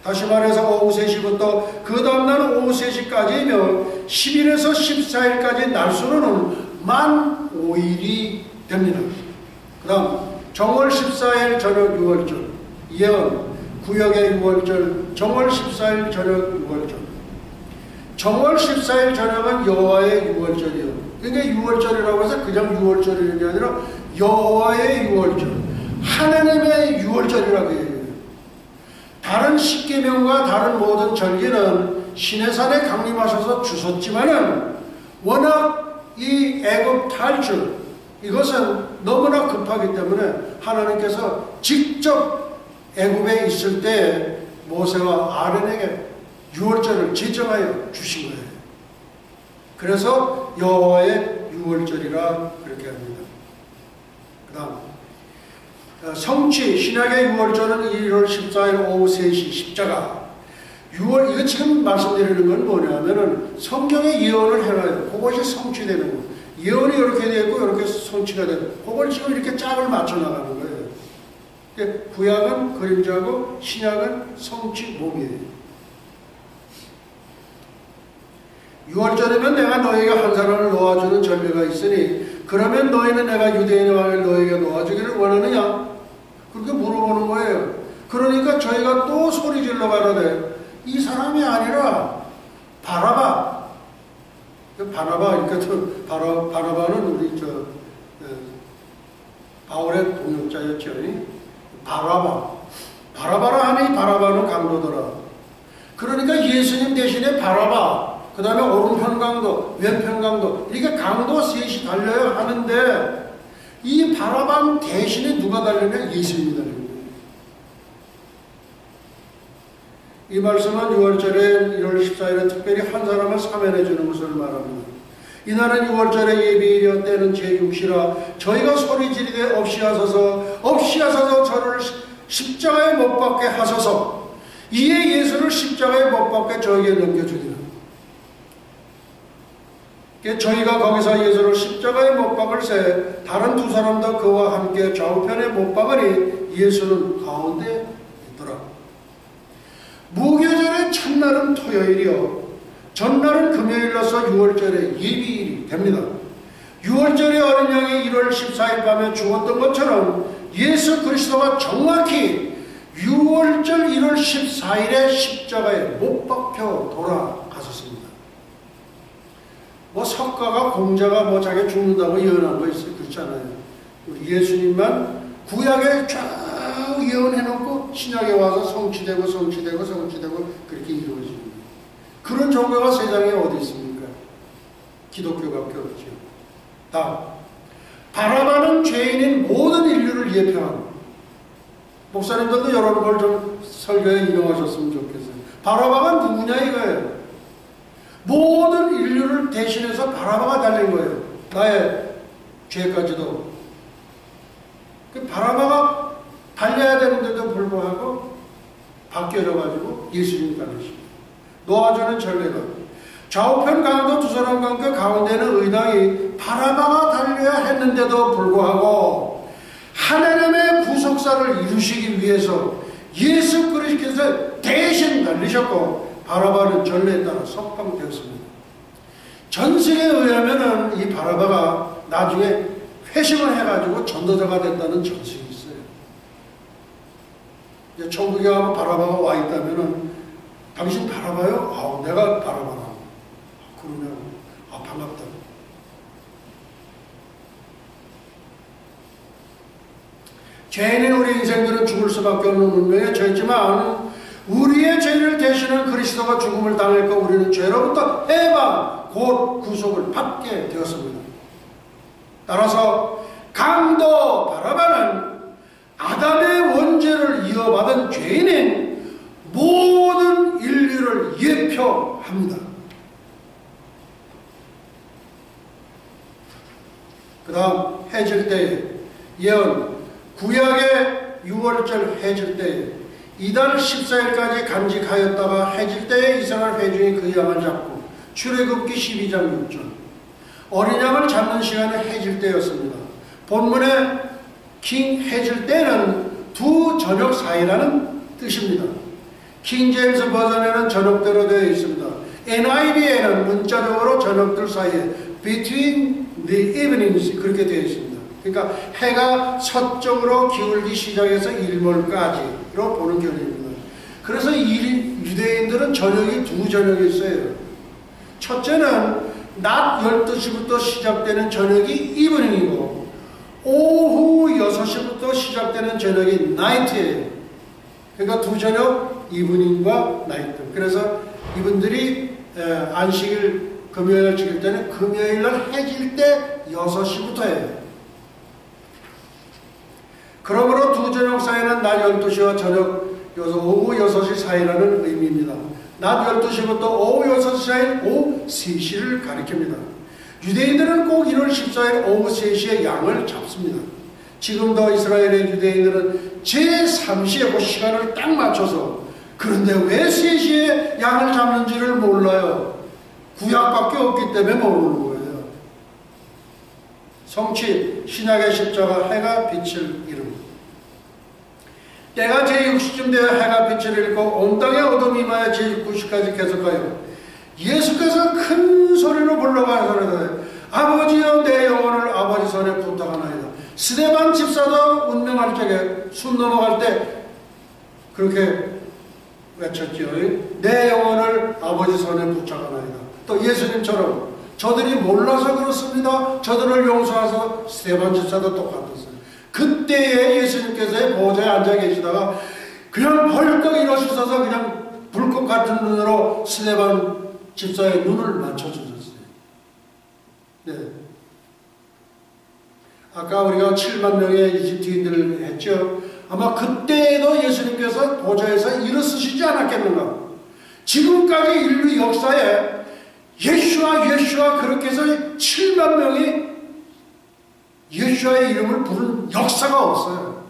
[SPEAKER 1] 다시 말해서 오후 3시부터 그 다음날 오후 3시까지이면 10일에서 14일까지 날수로는 만 5일이 됩니다. 그 다음 정월 14일 저녁 6월절 예언 구역의 6월절 정월 14일 저녁 6월절 정월 14일 저녁은 여호와의 6월절이요. 그러니까 6월절이라고 해서 그냥 6월절이 아니라 여호와의 6월절, 하나님의 6월절이라고 해요. 다른 십계명과 다른 모든 절기는 시내산에 강림하셔서 주셨지만은 워낙 이 애굽 탈출 이것은 너무나 급하기 때문에 하나님께서 직접 애굽에 있을 때 모세와 아론에게 6월절을 지정하여 주신 거예요. 그래서 여호와의 6월절이라 그렇게 합니다. 그 다음 성취 신약의 6월절은 1월 14일 오후 3시 십자가 6월 이거 지금 말씀드리는 건 뭐냐면은 성경의 예언을 해놔요. 그것이 성취되는 거. 예언이 이렇게 되고 이렇게 성취가 되고 그걸 지금 이렇게 짝을 맞춰 나가는 거예요. 구약은 그림자고 신약은 성취 몸이에요. 6월절이면 내가 너희에게 한 사람을 놓아주는 절례가 있으니 그러면 너희는 내가 유대인의 왕을 너희에게 놓아주기를 원하느냐? 그렇게 물어보는 거예요. 그러니까 저희가 또 소리질러 가라되 이 사람이 아니라 바나바. 바나바, 그러니까 바나바는 우리 바울의 동역자였죠. 바라바라 하니 바라바는 강도더라. 그러니까 예수님 대신에 바라바. 그 다음에 오른편 강도, 왼편 강도, 이렇게 강도 셋이 달려야 하는데 이 바라밤 대신에 누가 달리냐? 예수님이 달리는 거예요. 이 말씀은 6월절에 1월 14일에 특별히 한 사람을 사면해 주는 것을 말합니다. 이날은 6월절의 예비일이여 때는 제6시라 저희가 소리 지르되 없이 하소서 저를 십자가에 못 박게 하소서. 이에 예수를 십자가에 못 박게 저에게 넘겨주리라. 저희가 거기서 예수를 십자가에 못 박을새 다른 두 사람도 그와 함께 좌우편에 못 박으니 예수는 가운데 있더라. 무교절의 첫날은 토요일이요 전날은 금요일로서 6월절의 예비일이 됩니다. 6월절의 어린 양이 1월 14일 밤에 죽었던 것처럼 예수 그리스도가 정확히 6월절 1월 14일에 십자가에 못 박혀 돌아가셨습니다. 뭐 석가가 공자가 자기 죽는다고 예언한 거 있어요. 그렇지 않아요. 우리 예수님만 구약에 쫙 예언해놓고 신약에 와서 성취되고 그렇게 이루어지는 거예요. 그런 종교가 세상에 어디 있습니까? 기독교밖에 없죠. 다음 바라바는 죄인인 모든 인류를 예표합니다. 목사님들도 여러 걸 좀 설교에 인용하셨으면 좋겠어요. 바라바가 누구냐 이거예요. 모든 인류를 대신해서 바라바가 달린 거예요. 나의 죄까지도. 그 바라바가 달려야 되는데도 불구하고 바뀌어져가지고 예수님이 달리십니다. 놓아주는 전례가. 좌우편 강도 두 사람과 함께 가운데는 의당이 바라바가 달려야 했는데도 불구하고 하나님의 구속사를 이루시기 위해서 예수 그리스도께서 대신 달리셨고 바라바는 전례에 따라 석방되었습니다. 전승에 의하면은 이 바라바가 나중에 회심을 해가지고 전도자가 됐다는 전승이 있어요. 이제 천국에 가면 바라바가 와 있다면은 당신 바라바요? 아우 내가 바라바라고. 그러냐고. 아 반갑다. 죄인인 우리 인생들은 죽을 수밖에 없는 운명에 처했지만 우리의 죄를 대신한 그리스도가 죽음을 당했고 우리는 죄로부터 해방 곧 구속을 받게 되었습니다. 따라서 강도 바라바는 아담의 원죄를 이어받은 죄인인 모든 인류를 예표합니다. 그 다음 해질 때에 예언 구약의 6월절 해질 때에 이달 14일까지 간직하였다가 해질 때에 이스라엘 회중이 그 양을 잡고 출애굽기 12장 6절 어린 양을 잡는 시간은 해질 때였습니다. 본문에 킹 해질 때는 두 저녁 사이라는 뜻입니다. 킹제임스 버전에는 저녁대로 되어 있습니다. NIV에는 문자적으로 저녁들 사이에 between the evenings 그렇게 되어 있습니다. 그러니까 해가 서쪽으로 기울기 시작해서 일몰까지로 보는 견해입니다. 그래서 유대인들은 저녁이 두 저녁이 있어요. 첫째는 낮 12시부터 시작되는 저녁이 이브닝이고 오후 6시부터 시작되는 저녁이 나이트예요. 그러니까 두 저녁 이브닝과 나이트. 그래서 이분들이 안식일 금요일 지킬 때는 금요일날 해질 때 6시부터예요. 그러므로 두 저녁 사이는 낮 12시와 저녁 오후 6시 사이라는 의미입니다. 낮 12시부터 오후 6시 사이 오후 3시를 가리킵니다. 유대인들은 꼭 1월 14일 오후 3시에 양을 잡습니다. 지금도 이스라엘의 유대인들은 제3시에 그 시간을 딱 맞춰서 그런데 왜 3시에 양을 잡는지를 몰라요. 구약밖에 없기 때문에 모르는 거예요. 성취 신약의 십자가 해가 빛을 이룹니다. 때가 제60쯤 되어 해가 빛을 잃고 온 땅의 어둠이 임하여 제90까지 계속하여 예수께서 큰 소리로 불러가서 아버지여 내 영혼을 아버지 손에 부탁하나이다. 스데반 집사도 운명할 적에 숨 넘어갈 때 그렇게 외쳤지요. 내 영혼을 아버지 손에 부탁하나이다. 또 예수님처럼 저들이 몰라서 그렇습니다. 저들을 용서하셔서 스데반 집사도 똑같았어요. 그때에 예수님께서 보좌에 앉아 계시다가 그냥 벌떡 일어서서 그냥 불꽃 같은 눈으로 스데반 집사의 눈을 맞춰주셨어요. 네. 아까 우리가 7만 명의 이집트인들을 했죠. 아마 그때에도 예수님께서 보좌에서 일어서시지 않았겠는가. 지금까지 인류 역사에 예슈아 그렇게 해서 7만 명이 예수와의 이름을 부른 역사가 없어요.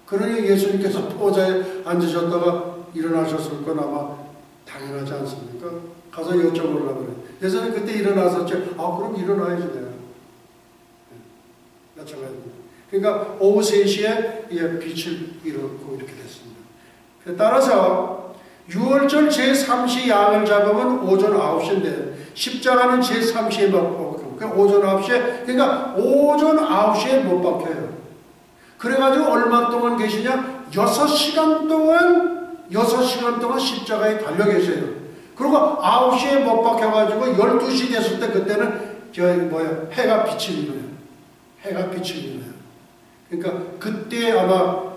[SPEAKER 1] 그러니 예수님께서 보좌에 앉으셨다가 일어나셨을 건 아마 당연하지 않습니까? 가서 여쭤보려고 그래요. 예수님 그때 일어나셨죠? 아 그럼 일어나야지 내가. 마찬가지입니다. 그러니까 오후 3시에 빛을 잃었고 이렇게 됐습니다. 따라서 6월절 제3시 양을 잡으면 오전 9시인데 십자가는 제3시에 못 박혀요. 오전 9시에 그러니까 오전 9시에 못 박혀요. 그래가지고 얼마 동안 계시냐? 6시간 동안 십자가에 달려 계세요. 그리고 9시에 못 박혀가지고 12시 됐을 때 그때는 해가 빛을 잃어요. 해가 빛을 잃어요. 그러니까 그때 아마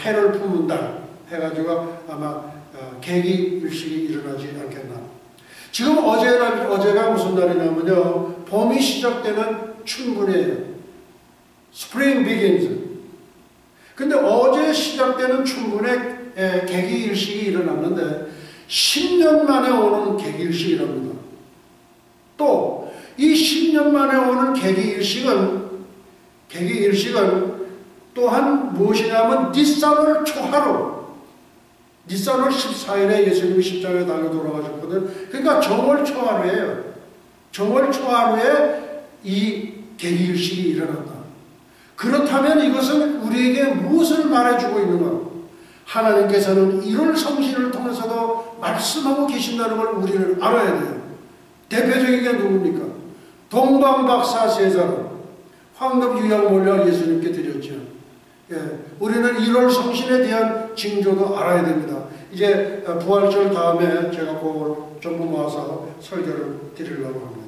[SPEAKER 1] 해를 품은 달 해가지고 아마 계기일식이 일어나지 않겠나. 지금 어제가 무슨 날이냐면요. 봄이 시작되는 춘분이에요. Spring begins. 근데 어제 시작되는 춘분에 계기일식이 일어났는데 10년 만에 오는 계기일식이랍니다. 또 이 10년 만에 오는 계기일식은 또한 무엇이냐면 니산월 초하루, 니산월 14일에 예수님이 십자가에 달려 돌아가셨거든. 그러니까 정월 초하루예요. 정월 초하루에 이 계기일식이 일어난다. 그렇다면 이것은 우리에게 무엇을 말해주고 있는가? 하나님께서는 1월 성신을 통해서도 말씀하고 계신다는 걸 우리는 알아야 돼요. 대표적인 게 누굽니까? 동방박사 세 사람, 황금 유향몰려 예수님께 드렸죠. 예, 우리는 1월 성신에 대한 징조도 알아야 됩니다. 이제 부활절 다음에 제가 그걸 전부 모아서 설교를 드리려고 합니다.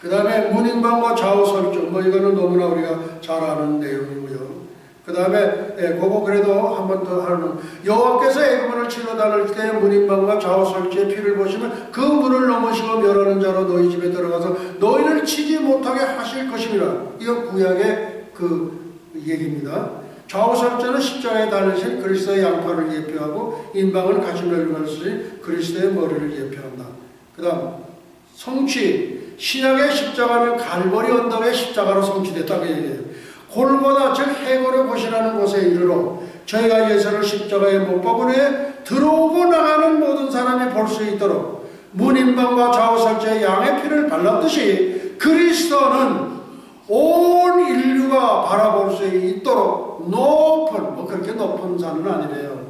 [SPEAKER 1] 그 다음에 문인방과 좌우설정, 이거는 너무나 우리가 잘 아는 내용이고요. 그 다음에 그거 그래도 한 번 더 하는, 여호와께서 애굽문을 치러 다닐 때 문인방과 좌우설지의 피를 보시면 그 문을 넘으시고 멸하는 자로 너희 집에 들어가서 너희를 치지 못하게 하실 것입니다. 이건 구약의 그 얘기입니다. 좌우설자는 십자가에 달리신 그리스도의 양팔을 예표하고, 인방은 가시멜름을 쓰신 그리스도의 머리를 예표한다. 그 다음 성취, 신약의 십자가는 갈보리 언덕의 십자가로 성취됐다고 얘기해요. 골고다 즉 해골의 곳이라는 곳에 이르러 저희가 예수를 십자가에 못 박은 후에 들어오고 나가는 모든 사람이 볼 수 있도록 문인방과 좌우설자의 양의 피를 발랐듯이 그리스도는 온 인류가 바라볼 수 있도록 높은, 그렇게 높은 산은 아니래요.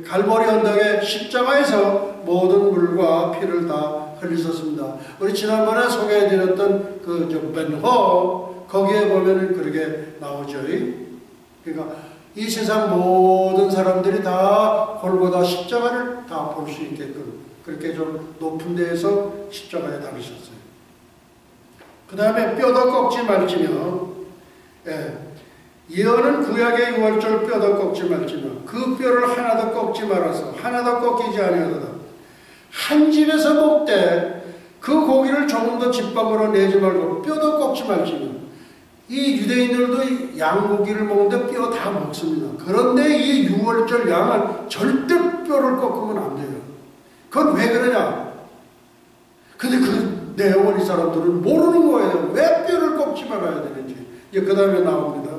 [SPEAKER 1] 갈보리 언덕의 십자가에서 모든 물과 피를 다 흘리셨습니다. 우리 지난번에 소개해드렸던 벤호, 거기에 보면은 그렇게 나오죠. 그러니까 이 세상 모든 사람들이 다 골고다 십자가를 다 볼 수 있게끔 그렇게 좀 높은 데에서 십자가에 달으셨어요. 그 다음에 뼈도 꺾지 말지며, 예언은 구약의 유월절 뼈도 꺾지 말지며 그 뼈를 하나도 꺾지 말아서 하나도 꺾이지 아니하도다. 한 집에서 먹되 그 고기를 조금 더 집밥으로 내지 말고 뼈도 꺾지 말지며. 이 유대인들도 양고기를 먹는데 뼈 다 먹습니다. 그런데 이 유월절 양은 절대 뼈를 꺾으면 안 돼요. 그건 왜 그러냐? 근데 그 내용을 이 사람들은 모르는 거예요. 왜 뼈를 꺾지 말아야 되는지. 그 다음에 나옵니다.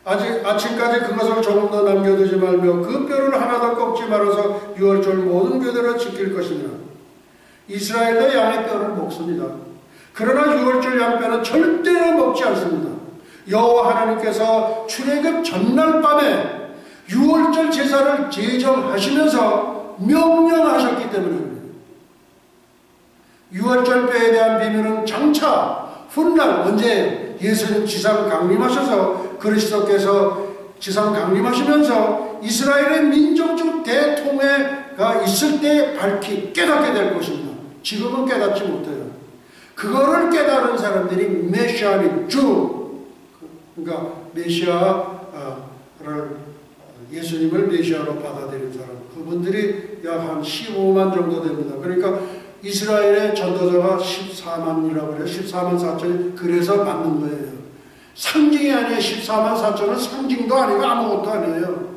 [SPEAKER 1] 아침까지 그것을 조금 더 남겨두지 말며 그 뼈를 하나도 꺾지 말아서 유월절 모든 뼈대로 지킬 것이니라. 이스라엘도 양의 뼈를 먹습니다. 그러나 유월절 양뼈는 절대로 먹지 않습니다. 여호와 하나님께서 출애굽 전날 밤에 유월절 제사를 제정하시면서 명령하셨기 때문입니다. 유월절 뼈에 대한 비밀은 장차 훗날 언제 예수님 지상 강림하셔서 그리스도께서 지상 강림하시면서 이스라엘의 민족적 대통회가 있을 때 밝히 깨닫게 될 것입니다. 지금은 깨닫지 못해요. 그거를 깨달은 사람들이 메시아니 주, 그러니까 메시아를 예수님을 메시아로 받아들인 사람, 그분들이 약 한 15만 정도 됩니다. 그러니까 이스라엘의 전도자가 14만이라고 그래요. 14만 4천이. 그래서 맞는 거예요. 상징이 아니에요. 14만 4천은 상징도 아니고 아무것도 아니에요.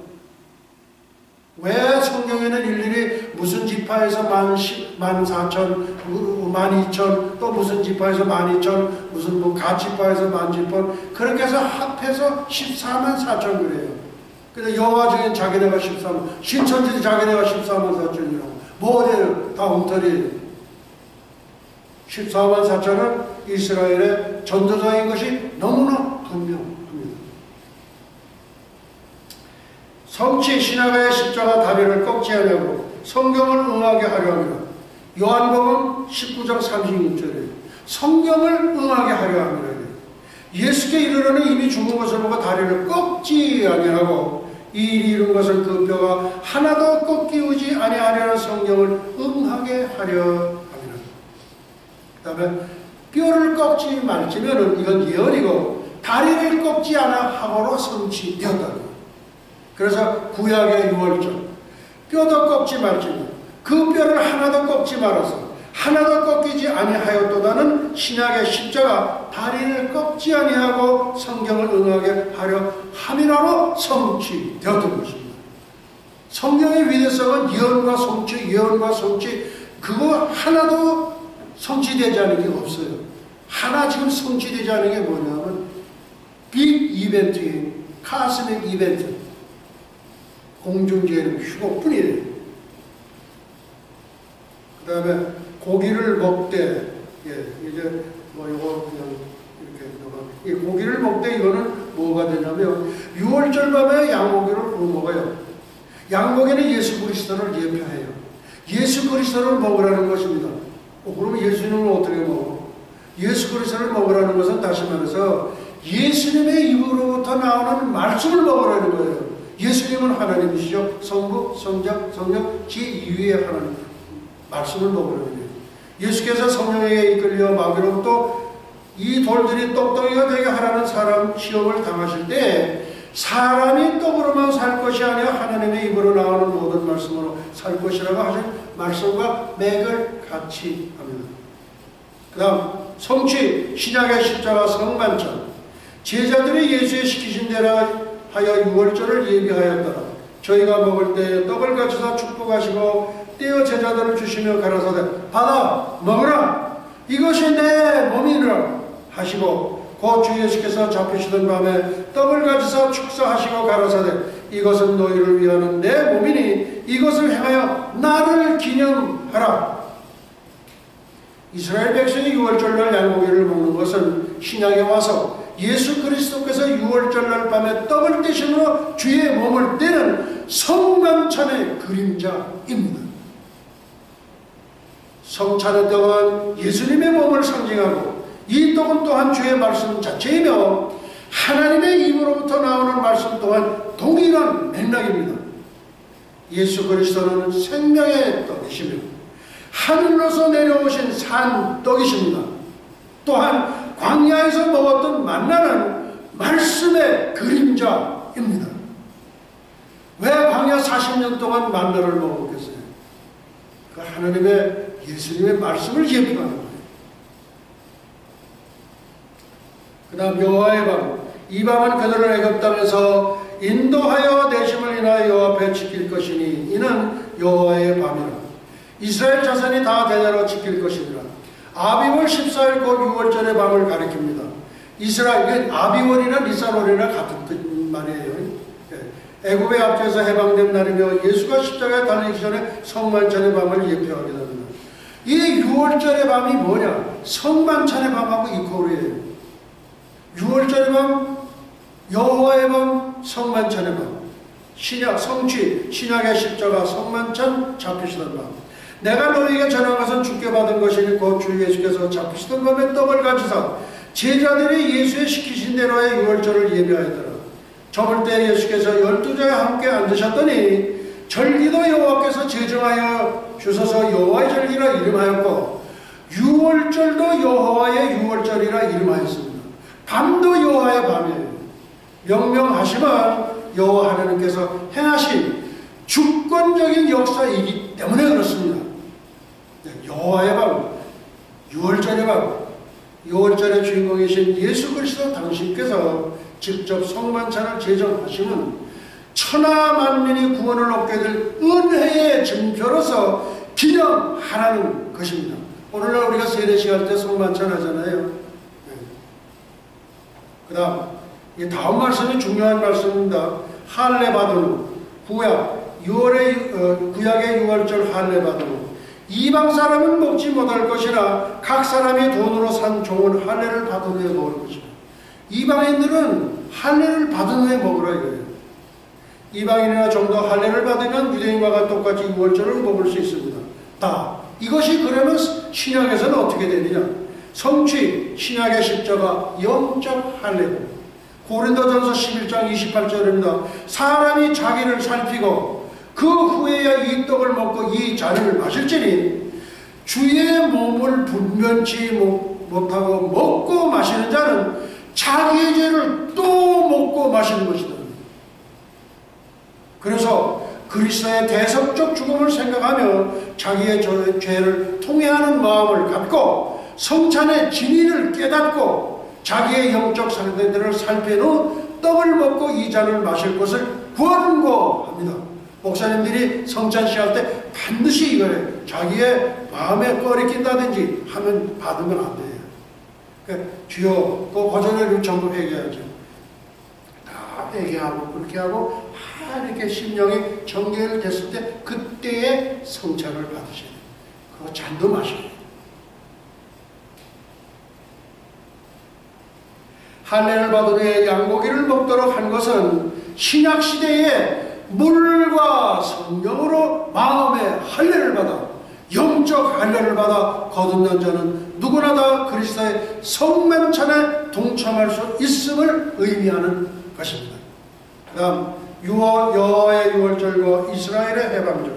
[SPEAKER 1] 왜 성경에는 일일이 무슨 지파에서 14,000, 12,000, 또 무슨 지파에서 12,000, 무슨 가지파에서 10,000, 그렇게 해서 합해서 14만 4천 그래요. 근데 여호와 중에 자기네가 14만, 신천지도 자기네가 14만 4천이라고. 뭐 어디에요? 다 엉터리예요. 14만 4천은 이스라엘의 전도자인 것이 너무나 분명합니다. 성취 신약의 십자가 다리를 꺾지 아니하고 성경을 응하게 하려 합니다. 요한복음 19장 36절에 성경을 응하게 하려 합니다. 예수께 이르러는 이미 죽은 것을 보고 다리를 꺾지 아니하고 이 일이 이룬 것은 그 뼈가 하나도 꺾이지 아니하려는 성경을 응하게 하려 합니다. 그 다음에 뼈를 꺾지 말지면은 이건 예언이고 다리를 꺾지 않아 하고로 성취되었다. 그래서 구약의 유월절 뼈도 꺾지 말지만 그 뼈를 하나도 꺾지 말아서 하나도 꺾이지 아니하였도다는 신약의 십자가 다리를 꺾지 아니하고 성경을 응하게 하려 함이라로 성취되었던 것입니다. 성경의 위대성은 예언과 성취, 예언과 성취, 그거 하나도 성취되지 않은 게 없어요. 하나 지금 성취되지 않은 게 뭐냐면 빅 이벤트인 카스믹 이벤트, 공중제는 휴거뿐이에요. 그 다음에 고기를 먹되, 이제 뭐 이거 그냥 이렇게 이 고기를 먹되 이거는 뭐가 되냐면 6월절 밤에 양고기를 구워 먹어요. 양고기는 예수 그리스도를 예표해요. 예수 그리스도를 먹으라는 것입니다. 그러면 예수님을 어떻게 먹어? 예수 그리스도를 먹으라는 것은 다시 말해서 예수님의 입으로부터 나오는 말씀을 먹으라는 거예요. 예수님은 하나님이시죠. 성부, 성자, 성령, 제2위의 하나님. 말씀을 먹으라는 거예요. 예수께서 성령에게 이끌려 마귀로부터 이 돌들이 떡덩이가 되게 하라는 사람 시험을 당하실 때 사람이 떡으로만 살 것이 아니라 하나님의 입으로 나오는 모든 말씀으로 살 것이라고 하신 말씀과 맥을 같이 합니다. 그 다음 성취, 신약의 십자가 성만찬. 제자들이 예수의 시키신 대로 하여 6월절을 예비하였더라. 저희가 먹을 때 떡을 가져다 축복하시고 떼어 제자들을 주시며 가라사대 받아 먹으라 이것이 내 몸이라 하시고 곧 주 예수께서 잡히시던 밤에 떡을 가지사 축사하시고 가라사대 이것은 너희를 위하는 내 몸이니 이것을 행하여 나를 기념하라. 이스라엘 백성이 6월절날 양고기를 먹는 것은 신약에 와서 예수 그리스도께서 6월절날 밤에 떡을 떼심으로 주의 몸을 떼는 성만찬의 그림자입니다. 성찬의 떡은 예수님의 몸을 상징하고 이 떡은 또한 주의 말씀 자체이며 하나님의 입으로부터 나오는 말씀 또한 동일한 맥락입니다. 예수 그리스도는 생명의 떡이시며 하늘로서 내려오신 산 떡이십니다. 또한 광야에서 먹었던 만나는 말씀의 그림자입니다. 왜 광야 40년 동안 만나를 먹었겠어요? 그 하나님의 예수님의 말씀을 예표하는 거예요. 그 다음 여호와의 밤. 이 밤은 그들을 애굽 땅에서 인도하여 내심을 인하여 여호와 앞에 지킬 것이니 이는 여호와의 밤이라. 이스라엘 자손이 다 대대로 지킬 것이니라. 아비월 14일 곧 6월절의 밤을 가리킵니다. 이스라엘은 아비월이나 니산월이나 같은 말이에요. 애굽의 앞에서 해방된 날이며 예수가 십자가에 달리기 전에 성만찬의 밤을 예표하게 됩니다. 이 6월절의 밤이 뭐냐? 성만찬의 밤하고 이퀄이에요. 6월절의 밤, 여호와의 밤, 성만찬의 밤. 신약, 성취, 신약의 십자가, 성만찬, 잡히시던 밤. 내가 너희에게 전한 것은 주께 받은 것이니 곧 주 예수께서 잡히시던 밤에 떡을 가지사 제자들이 예수의 시키신 대로의 6월절을 예비하였더라. 저물 때 예수께서 12자와 함께 앉으셨더니 절기도 여호와께서 제정하여 주소서 여호와의 절기라 이름하였고 6월절도 여호와의 6월절이라 이름하였습니다. 밤도 여호와의 밤이에요. 명명하시면 여호와 하나님께서 행하신 주권적인 역사이기 때문에 그렇습니다. 여호와의 밤, 6월절의 밤, 6월절의 주인공이신 예수 그리스도 당신께서 직접 성만찬을 제정하시면 천하 만민이 구원을 얻게 될 은혜의 증표로서 기념하라는 것입니다. 오늘날 우리가 세례식 할 때 성만찬 하잖아요. 그 다음 이 다음 말씀이 중요한 말씀입니다. 할례바드노, 구약 6월의 구약의 6월절 할례바드노. 이방 사람은 먹지 못할 것이나 각 사람이 돈으로 산 종은 할례를 받은 후에 먹을 것이다. 이방인들은 할례를 받은 후에 먹으라 이거예요. 이방인이나 좀 더 할례를 받으면 유대인과 똑같이 6월절을 먹을 수 있습니다. 다 이것이 그러면 신약에서는 어떻게 되느냐? 성취, 신약의 십자가, 영적 할례고 고린도전서 11장 28절입니다. 사람이 자기를 살피고 그 후에야 이 떡을 먹고 이 잔을 마실지니 주의 몸을 분변치 못하고 먹고 마시는 자는 자기의 죄를 또 먹고 마시는 것이다. 그래서 그 그리스도의 대속적 죽음을 생각하며 자기의 죄를 통회하는 마음을 갖고 성찬의 진리를 깨닫고 자기의 영적 상태들을 살핀 후 떡을 먹고 이 잔을 마실 것을 권고합니다. 목사님들이 성찬 시할 때 반드시 이거를 자기의 마음에 꺼리낀다든지 하면 받으면 안 돼요. 그러니까 주여 그 버전을 전부 회개하죠. 다 회개하고 그렇게 하고 이렇게 심령이 정결됐을 때 그때의 성찬을 받으셔야 돼요. 그거 잔도 마셔야 돼요. 할례를 받은 후에 양고기를 먹도록 한 것은 신약시대에 물과 성령으로 마음의 할례를 받아 영적 할례를 받아 거듭난 자는 누구나 다 그리스도의 성만찬에 동참할 수 있음을 의미하는 것입니다. 그 다음 여호와의 유월절과 이스라엘의 해방절.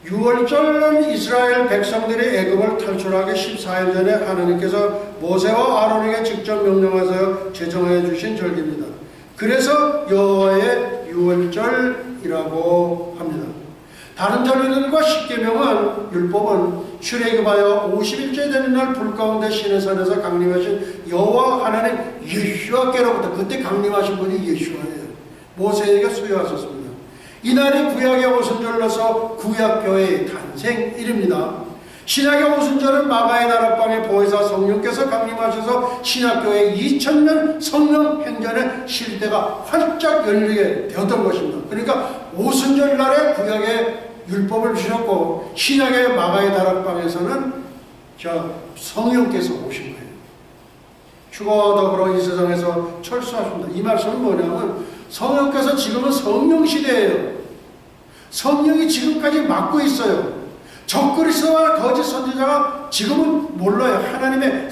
[SPEAKER 1] 유월절은 이스라엘 백성들이 애굽을 탈출하기 14일 전에 하나님께서 모세와 아론에게 직접 명령하셔 제정하여 주신 절기입니다. 그래서 여호와의 유월절이라고 합니다. 다른 절기들과 십계명은 율법은 출애굽하여 50일째 되는 날 불 가운데 시내산에서 강림하신 여호와 하나님 예수와께로부터, 그때 강림하신 분이 예수와예요. 모세에게 수여하셨습니다. 이날이 구약의 오순절로서 구약교회의 탄생일입니다. 신약의 오순절은 마가의 다락방에 보혜사 성령께서 강림하셔서 신약교회의 2000년 성령 행전의 실대가 활짝 열리게 되었던 것입니다. 그러니까 오순절 날에 구약의 율법을 주셨고 신약의 마가의 다락방에서는 성령께서 오신 거예요. 주와 더불어 이 세상에서 철수하십니다. 이 말씀은 뭐냐면 성령께서 지금은 성령 시대예요. 성령이 지금까지 맡고 있어요. 적그리스도와 거짓 선지자가 지금은 몰라요. 하나님의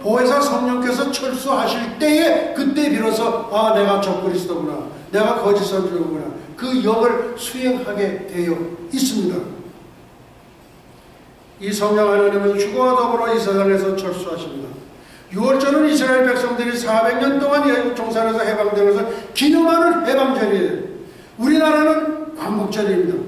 [SPEAKER 1] 보혜사 성령께서 철수하실 때에 그때 비로소 내가 적그리스도구나, 내가 거짓 선지자구나, 그 역을 수행하게 되어 있습니다. 이 성령 하나님은 주와 더불어 이 세상에서 철수하십니다. 6월절은 이스라엘 백성들이 400년 동안 애굽 종살에서 해방된 것을 기념하는 해방절이에요. 우리나라는 광복절입니다.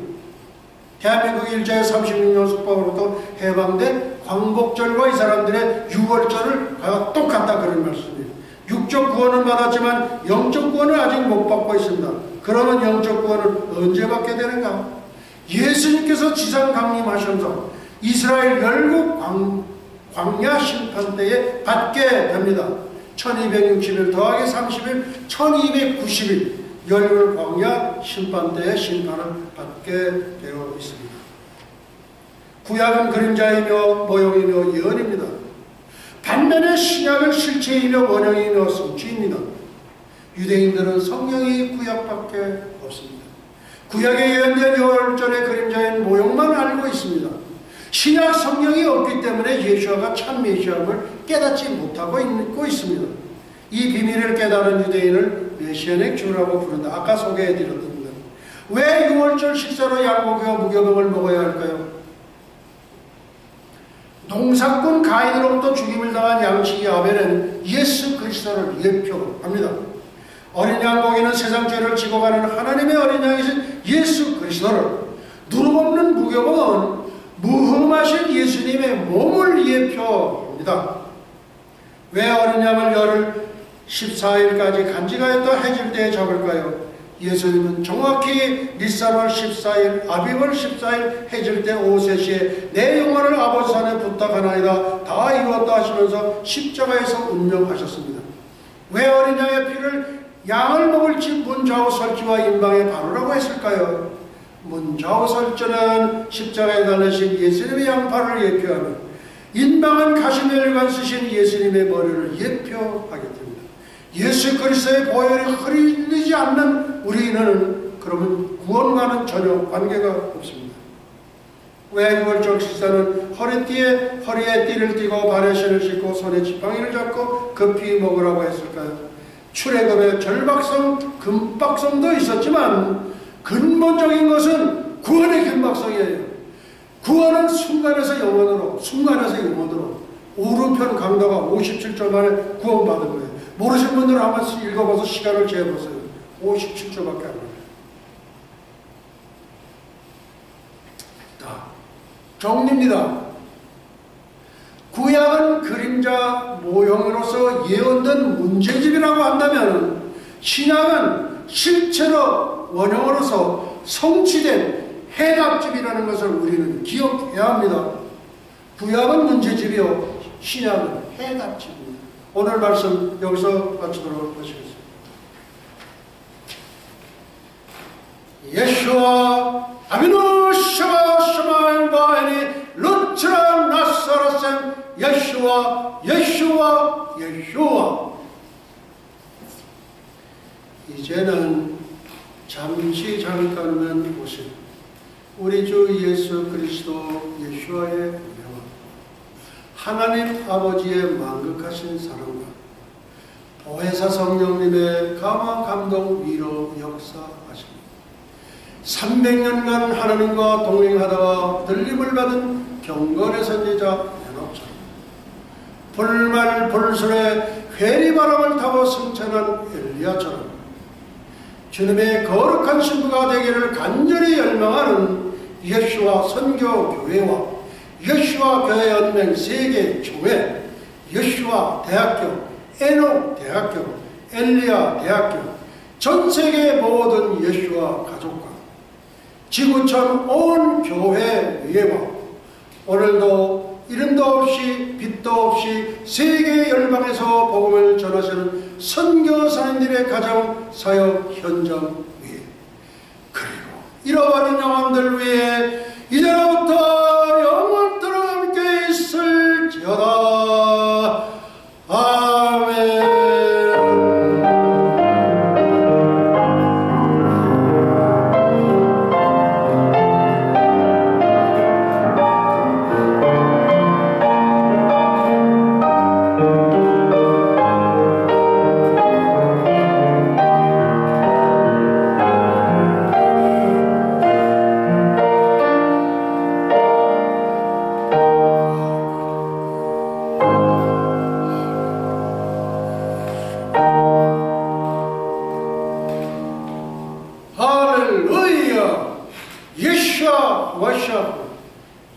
[SPEAKER 1] 대한민국이 일제의 36년 속박으로부터 해방된 광복절과 이 사람들의 6월절을 똑같다 그런 말씀이에요. 육적 구원은 받았지만 영적 구원을 아직 못 받고 있습니다. 그러면 영적 구원을 언제 받게 되는가? 예수님께서 지상 강림하셔서 이스라엘 열국 광야 심판 때에 받게 됩니다. 1260일 더하기 30일 1290일 열국 광야 심판 때에 심판을 받게 되어 있습니다. 구약은 그림자이며 모형이며 예언입니다. 반면에 신약은 실체이며 원형이며 성취입니다. 유대인들은 성령이 구약밖에 없습니다. 구약에 예언된 유월절의 그림자인 모형만 알고 있습니다. 신약 성령이 없기 때문에 예수아가 참 메시아임을 깨닫지 못하고 있고 있습니다. 이 비밀을 깨달은 유대인을 메시아닉 주라고 부른다. 아까 소개해드렸습니다. 왜 유월절 식사로 양고기와 무교병을 먹어야 할까요? 농사꾼 가인으로부터 죽임을 당한 양치기 아벨은 예수 그리스도를 예표합니다. 어린 양고기는 세상 죄를 지고 가는 하나님의 어린 양이신 예수 그리스도를, 누름없는 무교병은 무흠하신 예수님의 몸을 예표합니다. 왜 어린 양을 열흘 14일까지 간직하였다 해질 때에 잡을까요? 예수님은 정확히 니산월 14일 아비월 14일 해질 때 오후 3시에 내 영혼을 아버지 산에 부탁하나이다 다 이루었다 하시면서 십자가에서 운명하셨습니다. 왜 어린 양의 피를 양을 먹을지 문좌우 설지와 인방에 바르라고 했을까요? 문좌우 설지는 십자가에 달리신 예수님의 양팔을 예표하며 인방은 가시멜관 쓰신 예수님의 머리를 예표하게 됩니다. 예수 그리스도의 보혈이 흐르지 않는 우리는 그러면 구원과는 전혀 관계가 없습니다. 왜 유월절 식사는 허리에 띠를 띠고 발에 신을 신고 손에 지팡이를 잡고 급히 먹으라고 했을까요? 출애굽의 절박성, 금박성도 있었지만 근본적인 것은 구원의 금박성이에요. 구원은 순간에서 영원으로, 순간에서 영원으로 오른편 강도가 57초 만에 구원받은 거예요. 모르신 분들은 한번 읽어봐서 시간을 재보세요. 57초밖에 안 걸려요. 정리입니다. 구약은 그림자 모형으로서 예언된 문제집이라고 한다면 신약은 실제로 원형으로서 성취된 해답집이라는 것을 우리는 기억해야 합니다. 구약은 문제집이요, 신약은 해답집입니다. 오늘 말씀 여기서 마치도록 하시겠습니다. 예수와 아미노 샤바 샤마일 바에니 루트라 나사라센 예수와 예수와 예수와. 이제는 잠깐만 보세요. 우리 주 예수 그리스도 예수와의 은혜와 하나님 아버지의 만극하신 사랑과 보혜사 성령님의 감화 감동 위로 역사하십니다. 300년간 하나님과 동행하다가 들림을 받은 경건의 선지자 에녹처럼 불말 불술에 회리바람을 타고 승천한 엘리야처럼 주님의 거룩한 신부가 되기를 간절히 열망하는 예수와 선교교회와 예수와 교회 연맹 세계교회, 예수와 대학교, 에녹 대학교, 엘리야 대학교, 전세계 모든 예수와 가족과 지구촌 온 교회 위에와 오늘도 이름도 없이 빛도 없이 세계 열방에서 복음을 전하시는 선교사님들의 가정 사역 현장 위에, 그리고 잃어버린 영혼들 위에 이제부터 영원토록 함께 있을지어다. 아멘.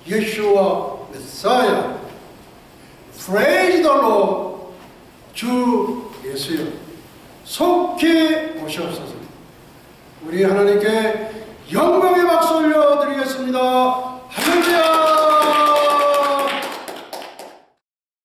[SPEAKER 1] 예수와 메사야, Praise the Lord. 주 예수여 속히 오시옵소서. 우리 하나님께 영광의 박수 올려드리겠습니다. 할렐루야.